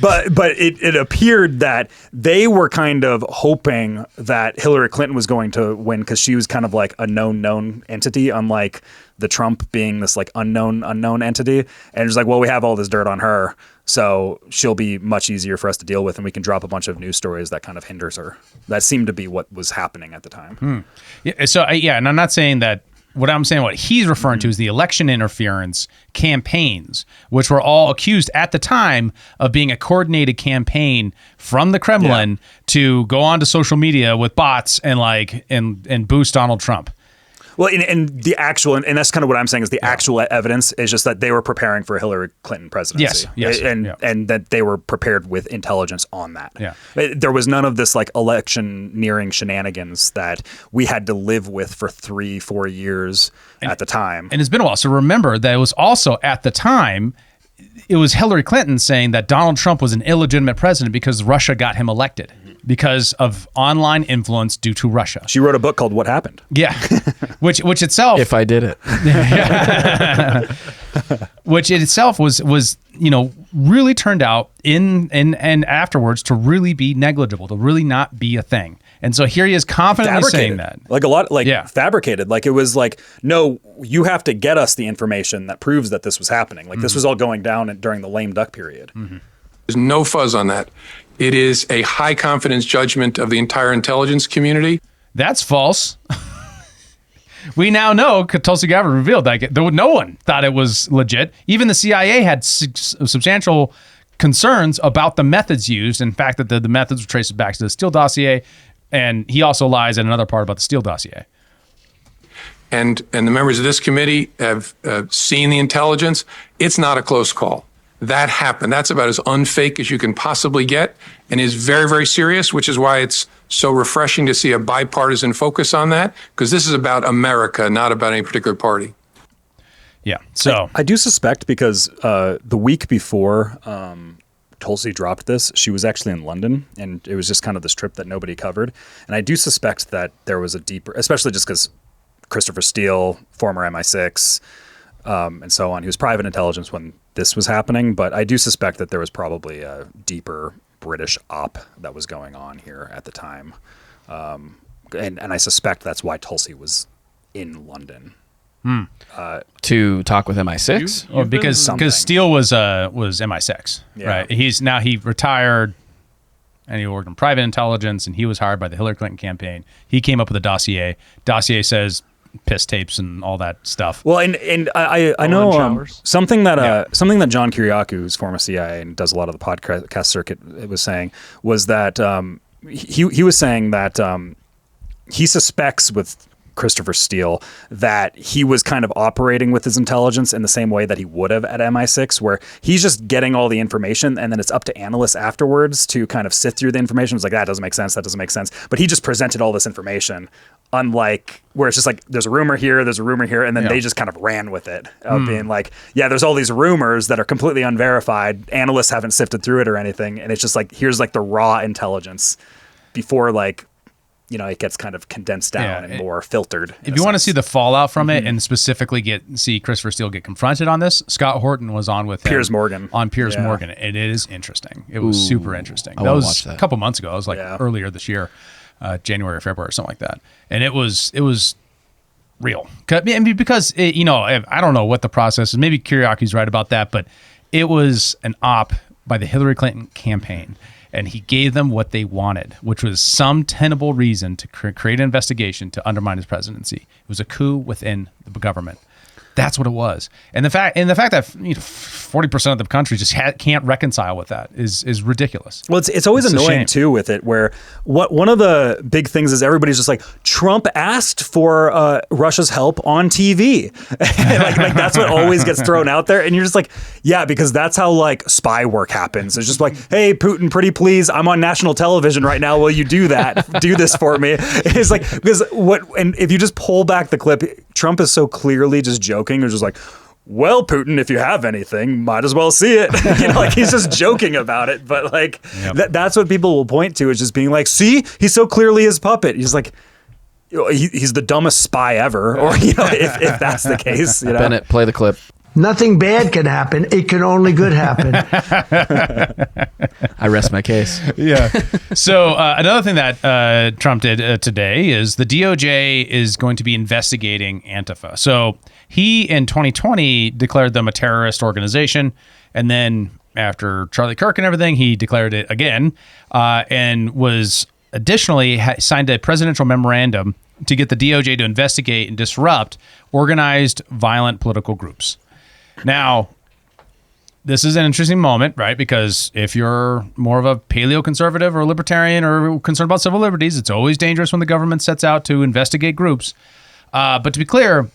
but it appeared that they were kind of hoping that Hillary Clinton was going to win because she was kind of like a known entity, unlike the Trump being this like unknown entity. And it's like, well, we have all this dirt on her, so she'll be much easier for us to deal with, and we can drop a bunch of news stories that kind of hinders her. That seemed to be what was happening at the time. Yeah, so and I'm not saying that. What I'm saying, what he's referring to is the election interference campaigns, which were all accused at the time of being a coordinated campaign from the Kremlin to go onto social media with bots and and boost Donald Trump. Well, and the actual, and that's kind of what I'm saying is the actual evidence is just that they were preparing for a Hillary Clinton presidency. Yes. And that they were prepared with intelligence on that. Yeah. There was none of this like election nearing shenanigans that we had to live with for 3-4 years at the time. And it's been a while. So remember that it was also at the time, it was Hillary Clinton saying that Donald Trump was an illegitimate president because Russia got him elected. Because of online influence due to Russia. She wrote a book called What Happened. Yeah. which itself... If I did it. Which it itself was really turned out and afterwards to really be negligible, to really not be a thing. And so here he is confidently saying that. Like a lot, fabricated. Like it was like, no, you have to get us the information that proves that this was happening. Like this was all going down during the lame duck period. There's no fuzz on that. It is a high confidence judgment of the entire intelligence community. That's false. We now know, Tulsi Gabbard revealed that no one thought it was legit. Even the CIA had substantial concerns about the methods used. In fact, that the methods were traced back to the Steele dossier. And he also lies in another part about the Steele dossier. And the members of this committee have seen the intelligence. It's not a close call. That happened. That's about as unfake as you can possibly get and is very, very serious, which is why it's so refreshing to see a bipartisan focus on that, because this is about America, not about any particular party. Yeah. So I do suspect because the week before Tulsi dropped this, she was actually in London, and it was just kind of this trip that nobody covered. And I do suspect that there was a deeper, especially just because Christopher Steele, former MI6, and so on. He was private intelligence when this was happening, but I do suspect that there was probably a deeper British op that was going on here at the time. And I suspect that's why Tulsi was in London. To talk with MI6? Because Steele was MI6, right? He retired and he worked in private intelligence and he was hired by the Hillary Clinton campaign. He came up with a dossier. Dossier says piss tapes and all that stuff. Well, and I know something that John Kiriakou, who's former CIA and does a lot of the podcast circuit, was saying was that he was saying that he suspects with Christopher Steele that he was kind of operating with his intelligence in the same way that he would have at MI6, where he's just getting all the information and then it's up to analysts afterwards to kind of sift through the information. It's like, that doesn't make sense. That doesn't make sense. But he just presented all this information, unlike where it's just like, there's a rumor here, and then they just kind of ran with it of being like, yeah, there's all these rumors that are completely unverified. Analysts haven't sifted through it or anything. And it's just like, here's like the raw intelligence before it gets kind of condensed down and more filtered. If you want to see the fallout from it and specifically see Christopher Steele get confronted on this, Scott Horton was on with Piers Morgan. On Piers Morgan. And it is interesting. It was super interesting. That was a couple months ago. It was earlier this year, January or February or something like that. And it was real. Because, I don't know what the process is. Maybe Kiriakou's right about that, but it was an op by the Hillary Clinton campaign. And he gave them what they wanted, which was some tenable reason to create an investigation to undermine his presidency. It was a coup within the government. That's what it was. And the fact that 40% of the country just can't reconcile with that is ridiculous. Well, it's always annoying too with it, where one of the big things is everybody's just like, Trump asked for Russia's help on TV. like that's what always gets thrown out there, and you're just like, yeah, because that's how like spy work happens. It's just like, hey, Putin, pretty please, I'm on national television right now. Will you do that? Do this for me? It's like, because and if you just pull back the clip, Trump is so clearly just joking. It's just like, well, Putin, if you have anything, might as well see it. Like he's just joking about it. But like that's what people will point to, is just being like, see, he's so clearly his puppet. He's like, he's the dumbest spy ever. Or if that's the case. Bennett, play the clip. Nothing bad can happen. It can only good happen. I rest my case. Yeah. So another thing that Trump did today is the DOJ is going to be investigating Antifa. So he, in 2020, declared them a terrorist organization. And then after Charlie Kirk and everything, he declared it again and was additionally signed a presidential memorandum to get the DOJ to investigate and disrupt organized violent political groups. Now, this is an interesting moment, right? Because if you're more of a paleoconservative or libertarian or concerned about civil liberties, it's always dangerous when the government sets out to investigate groups. But to be clear,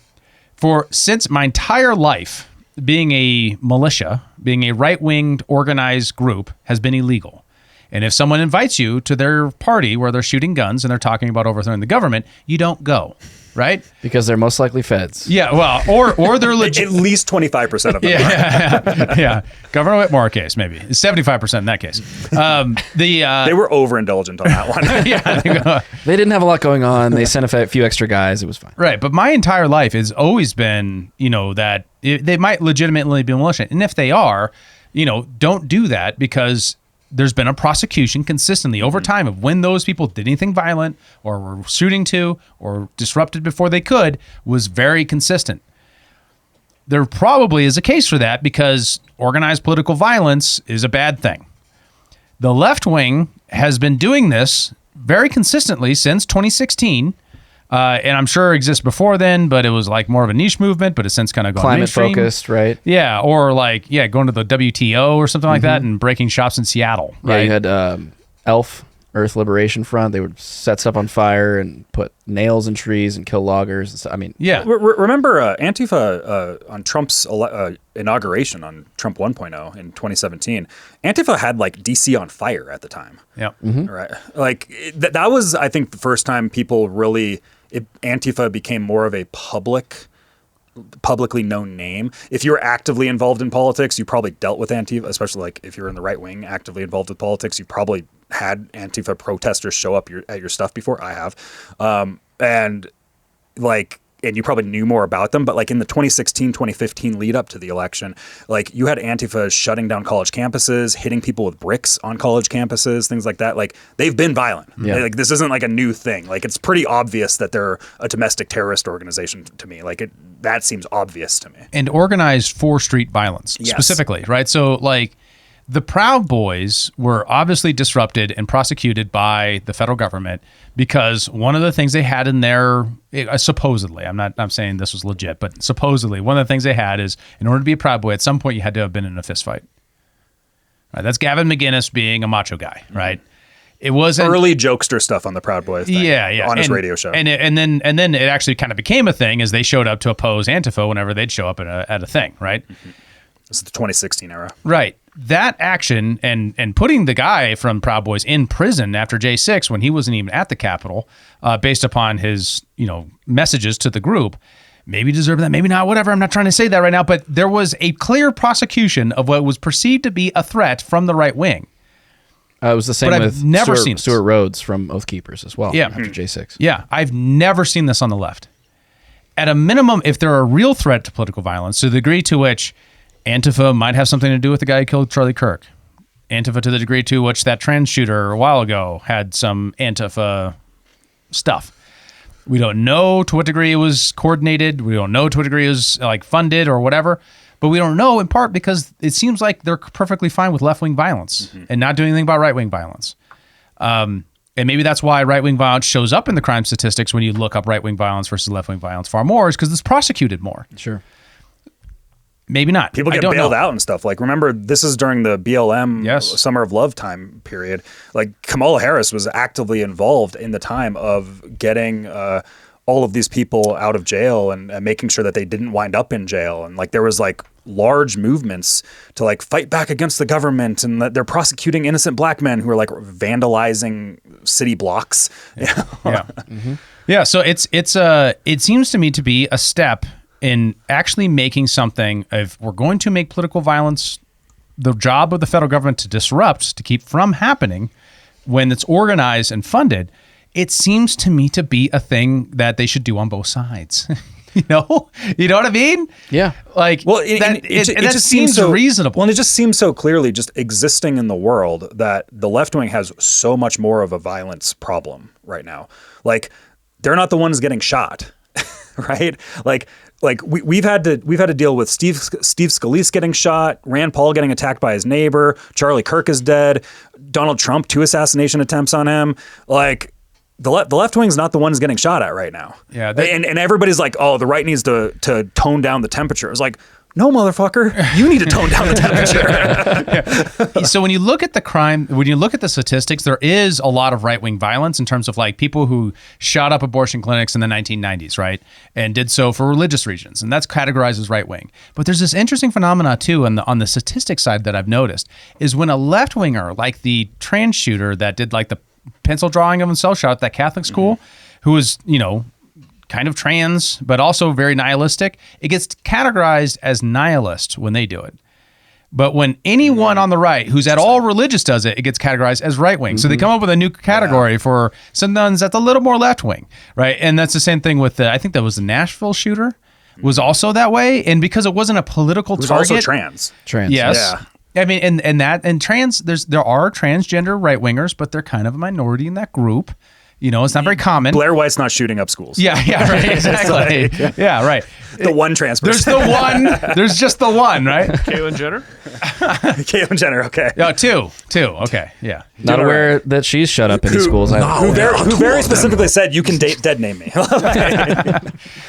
since my entire life, being a militia, being a right-winged organized group has been illegal. And if someone invites you to their party where they're shooting guns and they're talking about overthrowing the government, you don't go. Right? Because they're most likely feds. Yeah, well, or they're legit. At least 25% of them. Yeah. Governor Whitmore case, maybe 75% in that case. They were overindulgent on that one. They didn't have a lot going on. They sent a few extra guys. It was fine. Right, but my entire life has always been, that they might legitimately be militia, and if they are, don't do that, because there's been a prosecution consistently over time of when those people did anything violent or were shooting to or disrupted before they could was very consistent. There probably is a case for that, because organized political violence is a bad thing. The left wing has been doing this very consistently since 2016. And I'm sure it exists before then, but it was like more of a niche movement, but it's since kind of gone mainstream. Climate focused, right? Yeah, or going to the WTO or something like that and breaking shops in Seattle. Yeah, right? you had ELF, Earth Liberation Front. They would set stuff on fire and put nails in trees and kill loggers. And stuff. I mean, yeah. Remember Antifa on Trump's inauguration on Trump 1.0 in 2017? Antifa had like DC on fire at the time. Yeah. Right. Like that was, I think, the first time people really. Antifa became more of a publicly known name. If you were actively involved in politics, you probably dealt with Antifa, especially like if you're in the right wing, actively involved with politics, you probably had Antifa protesters show up at your stuff before. I have. And you probably knew more about them, but like in the 2016, 2015 lead up to the election, like you had Antifa shutting down college campuses, hitting people with bricks on college campuses, things like that. Like they've been violent. Yeah. Like this isn't like a new thing. Like it's pretty obvious that they're a domestic terrorist organization to me. Like that seems obvious to me. And organized for street violence specifically, right? So like the Proud Boys were obviously disrupted and prosecuted by the federal government because one of the things they had in their supposedly, I'm saying this was legit, but supposedly one of the things they had is in order to be a Proud Boy, at some point you had to have been in a fist fight. Right? That's Gavin McInnes being a macho guy, right? It wasn't early jokester stuff on the Proud Boy thing, on his radio show, and then it actually kind of became a thing as they showed up to oppose Antifa whenever they'd show up at a thing, right? This is the 2016 era, right? That action and putting the guy from Proud Boys in prison after J6 when he wasn't even at the Capitol, based upon his messages to the group, maybe deserved that, maybe not, whatever. I'm not trying to say that right now, but there was a clear prosecution of what was perceived to be a threat from the right wing. It was the same with Stuart Rhodes from Oath Keepers as well. Yeah. After J6. Yeah, I've never seen this on the left. At a minimum, if they're a real threat to political violence, to the degree to which Antifa might have something to do with the guy who killed Charlie Kirk. Antifa to the degree to which that trans shooter a while ago had some Antifa stuff. We don't know to what degree it was coordinated. We don't know to what degree it was like funded or whatever. But we don't know in part because it seems like they're perfectly fine with left-wing violence and not doing anything about right-wing violence. And maybe that's why right-wing violence shows up in the crime statistics when you look up right-wing violence versus left-wing violence far more, is because it's prosecuted more. Sure. Maybe not. People get bailed out and stuff. Like, remember, this is during the BLM Summer of Love time period. Like, Kamala Harris was actively involved in the time of getting all of these people out of jail and making sure that they didn't wind up in jail. And like, there was like large movements to like fight back against the government, and that they're prosecuting innocent black men who are like vandalizing city blocks. Yeah. Yeah. So it seems to me to be a step in actually making something, if we're going to make political violence the job of the federal government to disrupt, to keep from happening when it's organized and funded, it seems to me to be a thing that they should do on both sides. You know what I mean? Yeah. Like, well, it just seems so reasonable. Well, and it just seems so clearly just existing in the world that the left wing has so much more of a violence problem right now. Like, they're not the ones getting shot, right? Like we've had to deal with Steve Scalise getting shot, Rand Paul getting attacked by his neighbor, Charlie Kirk is dead, Donald Trump, 2 assassination attempts on him. Like, the left wing's not the ones getting shot at right now. Yeah, and everybody's like, oh, the right needs to tone down the temperature. It's like, no, motherfucker, you need to tone down the temperature. So when you look at the crime, when you look at the statistics, there is a lot of right-wing violence in terms of like people who shot up abortion clinics in the 1990s, right? And did so for religious reasons. And that's categorized as right-wing. But there's this interesting phenomena too on the statistics side that I've noticed is when a left-winger, like the trans shooter that did like the pencil drawing of himself, shot at that Catholic school, who was, kind of trans, but also very nihilistic, it gets categorized as nihilist when they do it. But when anyone on the right who's at all religious does it, it gets categorized as right-wing. So they come up with a new category for someone that's a little more left-wing, right? And that's the same thing with I think that was the Nashville shooter, was also that way. And because it wasn't a political target. Also trans. Yes. Yeah. I mean, and trans, there are transgender right-wingers, but they're kind of a minority in that group. It's not very common. Blair White's not shooting up schools. Yeah, right, exactly. Yeah, right. The one trans person. There's the one. There's just the one, right? Caitlyn Jenner? Caitlyn Jenner, okay. Oh, two. Okay, yeah. Not aware that she's shut up any schools. Who very specifically said, you can dead name me.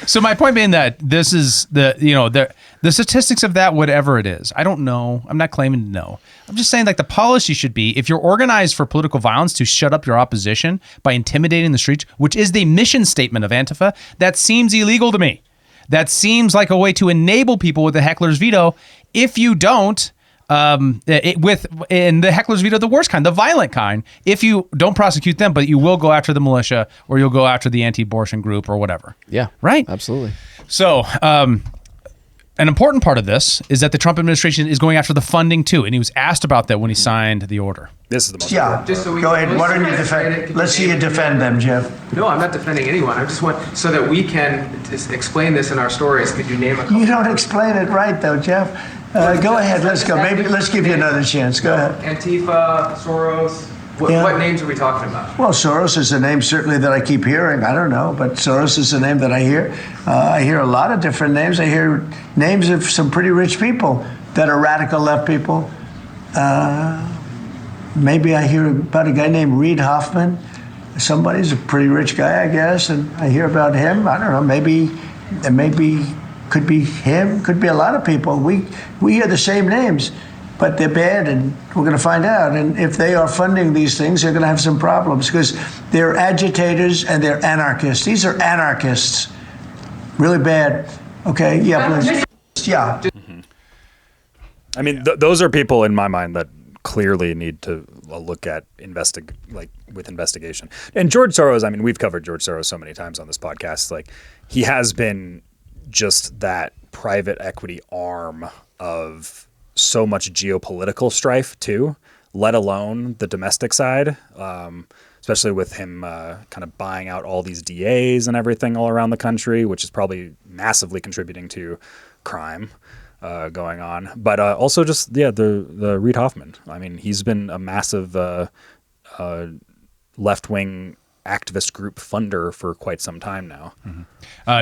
So my point being that this is the statistics of that, whatever it is, I don't know. I'm not claiming to know. I'm just saying, like, the policy should be, if you're organized for political violence, to shut up your opposition by intimidating the streets, which is the mission statement of Antifa. That seems illegal to me. That seems like a way to enable people with the heckler's veto. If you don't, in the heckler's veto, the worst kind, the violent kind, if you don't prosecute them, but you will go after the militia or you'll go after the anti-abortion group or whatever. Yeah. Right? Absolutely. So, an important part of this is that the Trump administration is going after the funding too, and he was asked about that when he signed the order. This is the most. Yeah, Just so we go ahead. Why don't you defend? Let's see you defend them, Jeff. No, I'm not defending anyone. I just want, so that we can just explain this in our stories, could you name a couple? You don't explain it right, though, Jeff. Go ahead. Let's go. Maybe let's give you another chance. Go ahead. Antifa, Soros. What names are we talking about? Well, Soros is a name certainly that I keep hearing. I don't know, but Soros is a name that I hear. I hear a lot of different names. I hear names of some pretty rich people that are radical left people. Maybe I hear about a guy named Reid Hoffman. Somebody's a pretty rich guy, I guess, and I hear about him. I don't know. Maybe could be him. Could be a lot of people. We hear the same names. But they're bad, and we're going to find out. And if they are funding these things, they're going to have some problems because they're agitators and they're anarchists. These are anarchists. Really bad. Okay? Yeah, please. Yeah. Mm-hmm. I mean, those are people in my mind that clearly need to look at with investigation. And George Soros, I mean, we've covered George Soros so many times on this podcast. Like, he has been just that private equity arm of so much geopolitical strife too, let alone the domestic side, especially with him kind of buying out all these DAs and everything all around the country, which is probably massively contributing to crime going on. But also just, the Reid Hoffman. I mean, he's been a massive left-wing activist group funder for quite some time now.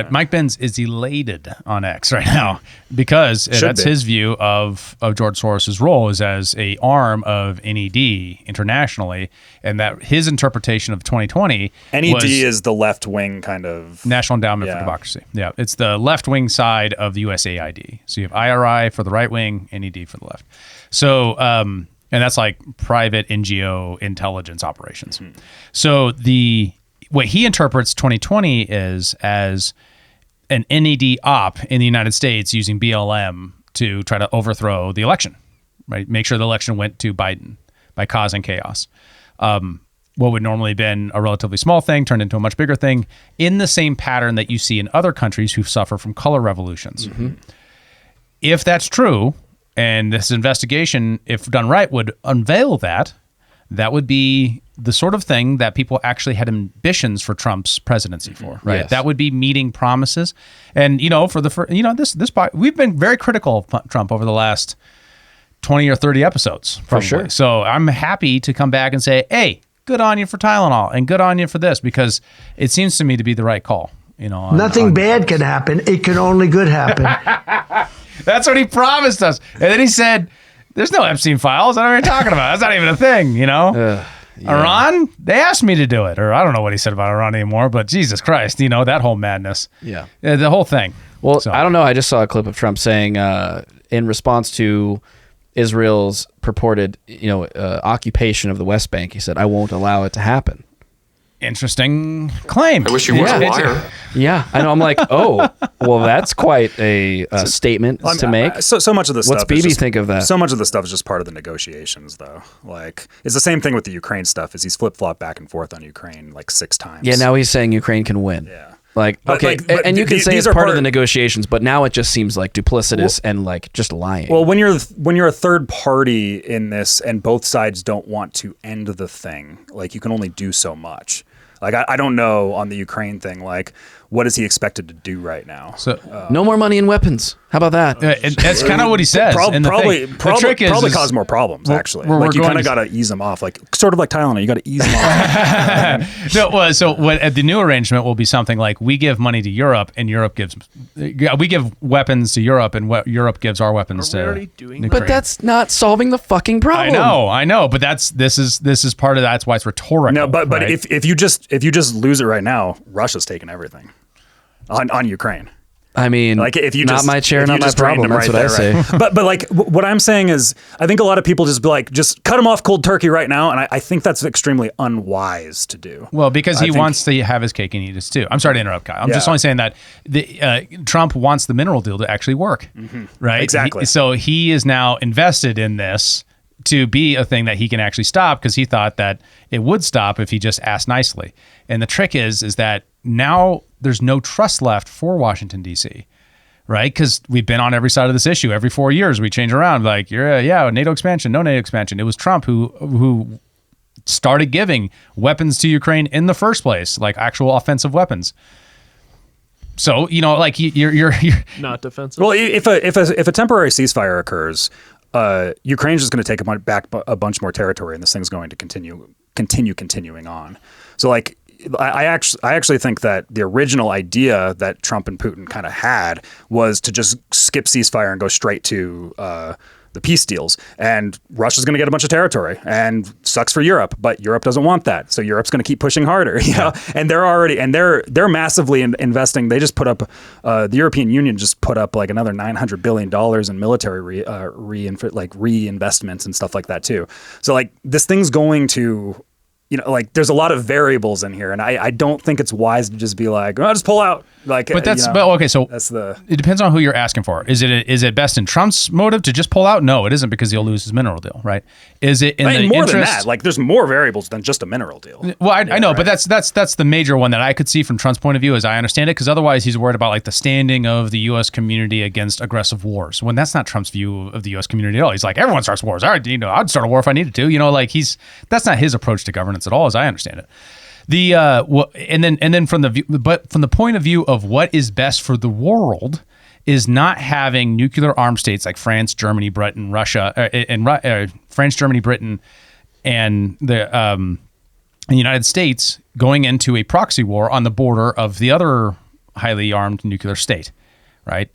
Mike Benz is elated on X right now because that's his view of George Soros's role is as a arm of NED internationally, and that his interpretation of 2020 NED is the left wing kind of National Endowment for Democracy. Yeah, it's the left wing side of the USAID. So you have IRI for the right wing, NED for the left. So and that's like private NGO intelligence operations. So what he interprets 2020 is as an NED op in the United States using BLM to try to overthrow the election, right? Make sure the election went to Biden by causing chaos. What would normally have been a relatively small thing turned into a much bigger thing in the same pattern that you see in other countries who suffer from color revolutions. If that's true, and this investigation, if done right, would unveil that would be the sort of thing that people actually had ambitions for Trump's presidency for, right? Yes. That would be meeting promises. And, we've been very critical of Trump over the last 20 or 30, episodes. Probably. For sure. So I'm happy to come back and say, hey, good on you for Tylenol and good on you for this, because it seems to me to be the right call. Nothing bad can happen. It can only good happen. That's what he promised us. And then he said, there's no Epstein files. I don't know what you're talking about. That's not even a thing, Iran, they asked me to do it. Or I don't know what he said about Iran anymore, but Jesus Christ, that whole madness. Yeah. The whole thing. Well, I don't know. I just saw a clip of Trump saying in response to Israel's purported, occupation of the West Bank, he said, I won't allow it to happen. Interesting claim. I wish he wasn't a liar. Yeah, I know. I'm like, oh, well, that's quite a statement to make. So much of this stuff. What's BB think of that? So much of the stuff is just part of the negotiations, though. Like, it's the same thing with the Ukraine stuff. Is he's flip-flopped back and forth on Ukraine like 6 times. Yeah, now he's saying Ukraine can win. Yeah. But and you can say it's part of the negotiations, but now it just seems like duplicitous and like just lying. Well, when you're a third party in this, and both sides don't want to end the thing, like you can only do so much. Like I don't know on the Ukraine thing, like what is he expected to do right now? So no more money in weapons. How about that? That's kind of what he says. Probably cause more problems. Actually, like you kind of got to ease them off, like sort of like Tylenol. You got to ease them off. So what the new arrangement will be something like we give money to Europe, and we give weapons to Europe, and Europe gives our weapons to Ukraine. But that's not solving the fucking problem. I know. But this is part of that. That's why it's rhetorical. No, but right? if you just lose it right now, Russia's taking everything on Ukraine. I mean, like if you not my chair, not my problem. That's what I say. Right? But like what I'm saying is, I think a lot of people just be like, just cut him off cold turkey right now, and I think that's extremely unwise to do. Well, because he wants to have his cake and eat it too. I'm sorry to interrupt, Kyle. I'm just only saying that Trump wants the mineral deal to actually work, right? Exactly. So he is now invested in this to be a thing that he can actually stop, because he thought that it would stop if he just asked nicely. And the trick is that now there's no trust left for Washington, D.C., right? Because we've been on every side of this issue. Every 4 years we change around, like, NATO expansion, no NATO expansion. It was Trump who started giving weapons to Ukraine in the first place, like actual offensive weapons. So, like you're not defensive. Well, if a temporary ceasefire occurs, Ukraine's just going to take back a bunch more territory, and this thing's going to continuing on. So, like, I actually think that the original idea that Trump and Putin kind of had was to just skip ceasefire and go straight to the peace deals, and Russia's going to get a bunch of territory, and sucks for Europe, but Europe doesn't want that, so Europe's going to keep pushing harder, And they're massively investing. They just put up the European Union just put up like another $900 billion in military reinvestments and stuff like that too. So like this thing's going to. Like there's a lot of variables in here, and I don't think it's wise to just be like, oh, just pull out. Like, but okay. So it depends on who you're asking for. Is it best in Trump's motive to just pull out? No, it isn't, because he'll lose his mineral deal, right? Is it in the more interest? Than that? Like there's more variables than just a mineral deal. Well, I know, right? But that's the major one that I could see from Trump's point of view, as I understand it, because otherwise he's worried about like the standing of the U.S. community against aggressive wars. When that's not Trump's view of the U.S. community at all. He's like, everyone starts wars. All right, I'd start a war if I needed to. Like that's not his approach to governance at all, as I understand it. And then from the point of view of what is best for the world is not having nuclear armed states like France, Germany, Britain, Russia, France, Germany, Britain, and the the United States going into a proxy war on the border of the other highly armed nuclear state, right?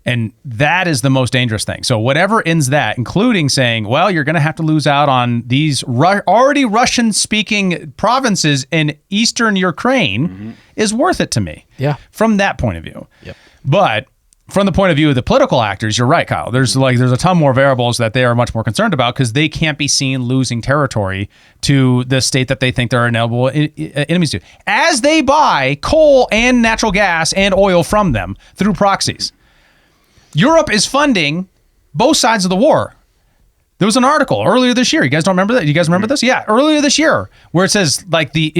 And that is the most dangerous thing. So whatever ends that, including saying, well, you're going to have to lose out on these already Russian-speaking provinces in eastern Ukraine is worth it to me. Yeah. From that point of view. Yep. But from the point of view of the political actors, you're right, Kyle. There's a ton more variables that they are much more concerned about because they can't be seen losing territory to the state that they think they're inevitable enemies to, as they buy coal and natural gas and oil from them through proxies. Europe is funding both sides of the war. There was an article earlier this year. You guys don't remember that? You guys remember this? Yeah, earlier this year, where it says like the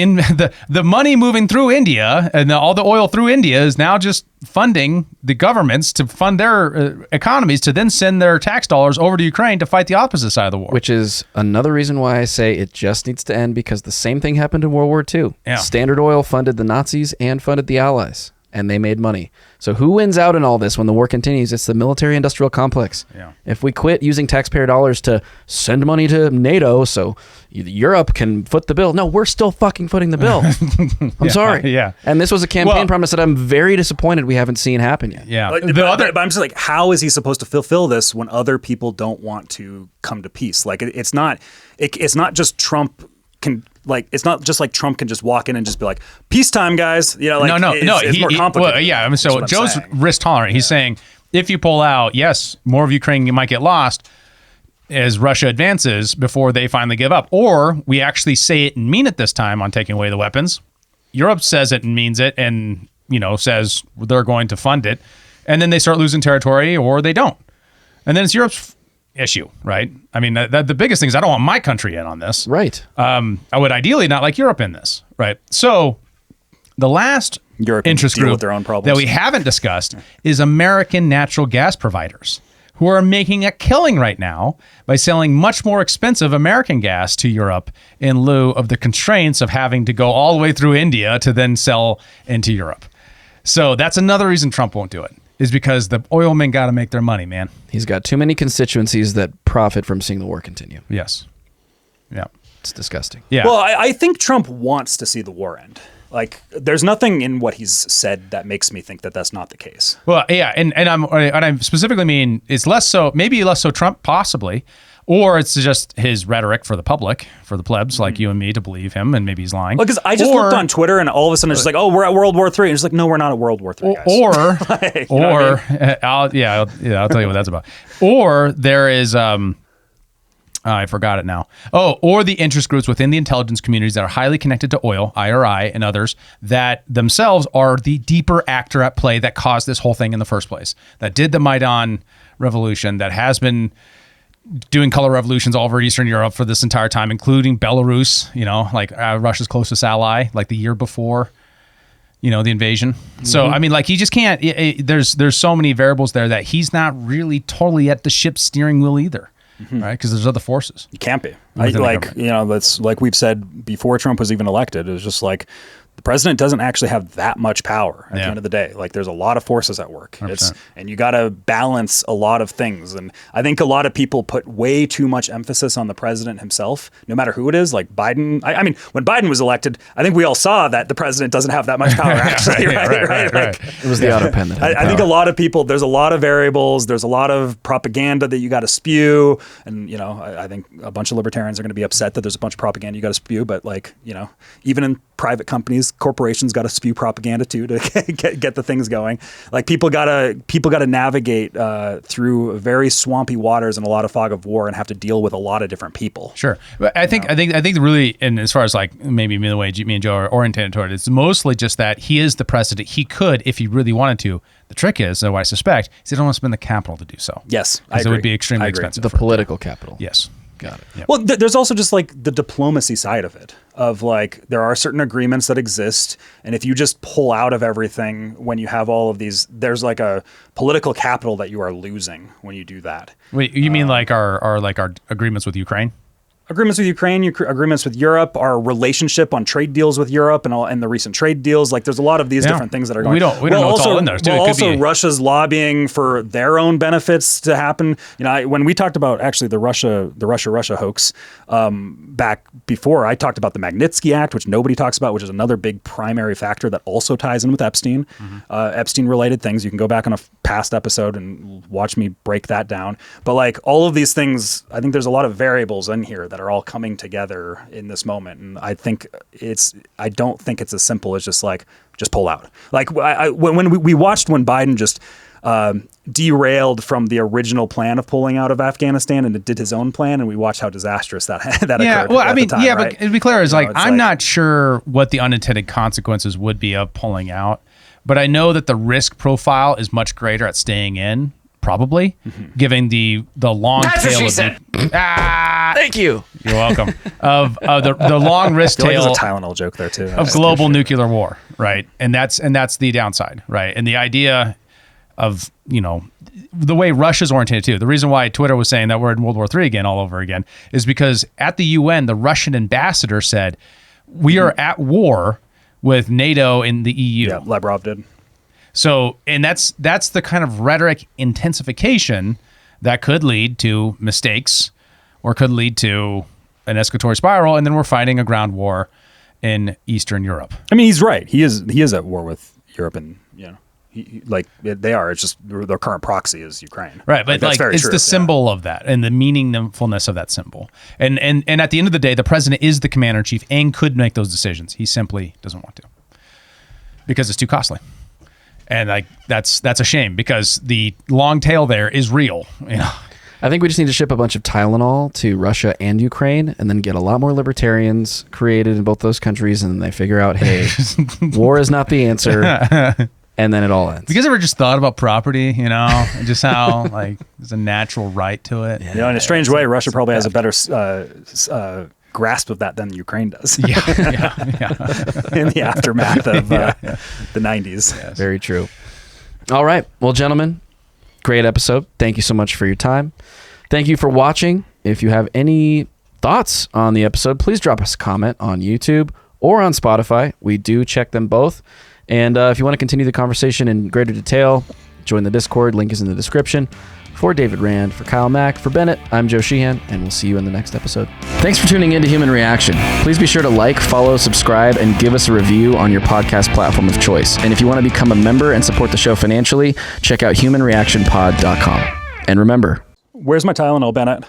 money moving through India and all the oil through India is now just funding the governments to fund their economies to then send their tax dollars over to Ukraine to fight the opposite side of the war. Which is another reason why I say it just needs to end, because the same thing happened in World War II. Yeah. Standard Oil funded the Nazis and funded the Allies, and they made money. So who wins out in all this when the war continues? It's the military-industrial complex. Yeah. If we quit using taxpayer dollars to send money to NATO so Europe can foot the bill, no, we're still fucking footing the bill. I'm sorry. Yeah. And this was a campaign promise that I'm very disappointed we haven't seen happen yet. Yeah. But I'm just like, how is he supposed to fulfill this when other people don't want to come to peace? Like, it's not just Trump can, like, it's not just like Trump can just walk in and just be like, peacetime, guys. You know, like, it's more complicated. Well, yeah. I mean, so Joe's risk tolerant. He's saying if you pull out, yes, more of Ukraine might get lost as Russia advances before they finally give up. Or we actually say it and mean it this time on taking away the weapons. Europe says it and means it and, says they're going to fund it. And then they start losing territory or they don't. And then it's Europe's issue, right? I mean, the biggest thing is I don't want my country in on this. Right. I would ideally not like Europe in this, right? So the last interest group with their own problems that we haven't discussed is American natural gas providers, who are making a killing right now by selling much more expensive American gas to Europe in lieu of the constraints of having to go all the way through India to then sell into Europe. So that's another reason Trump won't do it, is because the oil men got to make their money, man. He's got too many constituencies that profit from seeing the war continue. Yes. Yeah. It's disgusting. Yeah. Well, I think Trump wants to see the war end. Like, there's nothing in what he's said that makes me think that that's not the case. Well, yeah, and I specifically mean it's maybe less so Trump, possibly, or it's just his rhetoric for the public, for the plebs like you and me to believe him, and maybe he's lying. Well, because I just looked on Twitter and all of a sudden it's just like, oh, we're at World War III, and it's like, no, we're not at World War III, guys. I'll tell you what that's about. Or there is. I forgot it now. Oh, or the interest groups within the intelligence communities that are highly connected to oil, IRI and others, that themselves are the deeper actor at play that caused this whole thing in the first place, that did the Maidan revolution, that has been doing color revolutions all over Eastern Europe for this entire time, including Belarus, like Russia's closest ally, like the year before, the invasion. Mm-hmm. So, I mean, like, he just can't, there's so many variables there that he's not really totally at the ship's steering wheel either. Mm-hmm. Right, because there's other forces. You can't be. That's like we've said before Trump was even elected. It was just like the president doesn't actually have that much power at the end of the day. Like, there's a lot of forces at work. 100%. And you got to balance a lot of things. And I think a lot of people put way too much emphasis on the president himself, no matter who it is. Like Biden. I mean, when Biden was elected, I think we all saw that the president doesn't have that much power. Actually, right. It was the auto pen that had I think a lot of people. There's a lot of variables. There's a lot of propaganda that you got to spew. And I think a bunch of libertarians are going to be upset that there's a bunch of propaganda you got to spew. But even in private companies, corporations got to spew propaganda too to get the things going. Like, people gotta navigate through very swampy waters and a lot of fog of war and have to deal with a lot of different people. Sure, but I think really, and as far as like maybe the way me and Joe are oriented toward it, it's mostly just that he is the president. He could, if he really wanted to. The trick is, though, I suspect, is he don't want to spend the capital to do so. Yes, because it would be extremely expensive. The political capital. Yes. Got it. Yep. Well, there's also just like the diplomacy side of it, of like, there are certain agreements that exist. And if you just pull out of everything when you have all of these, there's like a political capital that you are losing when you do that. Wait, you mean like our agreements with Ukraine? agreements with Ukraine, agreements with Europe, our relationship on trade deals with Europe, and the recent trade deals. Like, there's a lot of these different things that are going. We don't know what's all in there. Too. Well, also Russia's lobbying for their own benefits to happen. You know, when we talked about actually the Russia hoax back before, I talked about the Magnitsky Act, which nobody talks about, which is another big primary factor that also ties in with Epstein, Epstein-related things. You can go back on a past episode and watch me break that down. But like all of these things, I think there's a lot of variables in here that are all coming together in this moment, and I don't think it's as simple as just pull out. Like when we watched when Biden just derailed from the original plan of pulling out of Afghanistan and did his own plan, and we watched how disastrous that occurred. Well, I mean, time, right? but to be clear, I'm not sure what the unintended consequences would be of pulling out, but I know that the risk profile is much greater at staying in. Probably, given the long tail of Thank you. You're welcome. Of the long risk tail. There's a Tylenol joke there too. Of global nuclear war, right? And that's the downside, right? And the idea of, you know, the way Russia's oriented too. The reason why Twitter was saying that we're in World War III again all over again is because at the UN, the Russian ambassador said we are at war with NATO and the EU. Yeah, Lavrov did. So, and that's the kind of rhetoric intensification that could lead to mistakes or could lead to an escalatory spiral, and then we're fighting a ground war in Eastern Europe. I mean, he's right. He is at war with Europe, and you know, they are. It's just their current proxy is Ukraine. Right, but that's very it's true, the symbol of that and the meaningfulness of that symbol. And at the end of the day, the president is the commander in chief and could make those decisions. He simply doesn't want to because it's too costly. And like that's a shame because the long tail there is real. You know, I think we just need to ship a bunch of Tylenol to Russia and Ukraine, and then get a lot more libertarians created in both those countries, and then they figure out, hey, war is not the answer, and then it all ends. Have you guys ever just thought about property? You know, and just how like there's a natural right to it. You know, in a strange way, Russia probably has a better grasp of that than Ukraine does. Yeah. In the aftermath of the 90s. Yes. Very true. All right. Well, gentlemen, great episode. Thank you so much for your time. Thank you for watching. If you have any thoughts on the episode, please drop us a comment on YouTube or on Spotify. We do check them both. And if you want to continue the conversation in greater detail, join the Discord. Link is in the description. For David Rand, for Kyle Mack, for Bennett, I'm Joe Sheehan, and we'll see you in the next episode. Thanks for tuning in to Human Reaction. Please be sure to like, follow, subscribe, and give us a review on your podcast platform of choice. And if you want to become a member and support the show financially, check out humanreactionpod.com. And remember, where's my Tylenol, Bennett?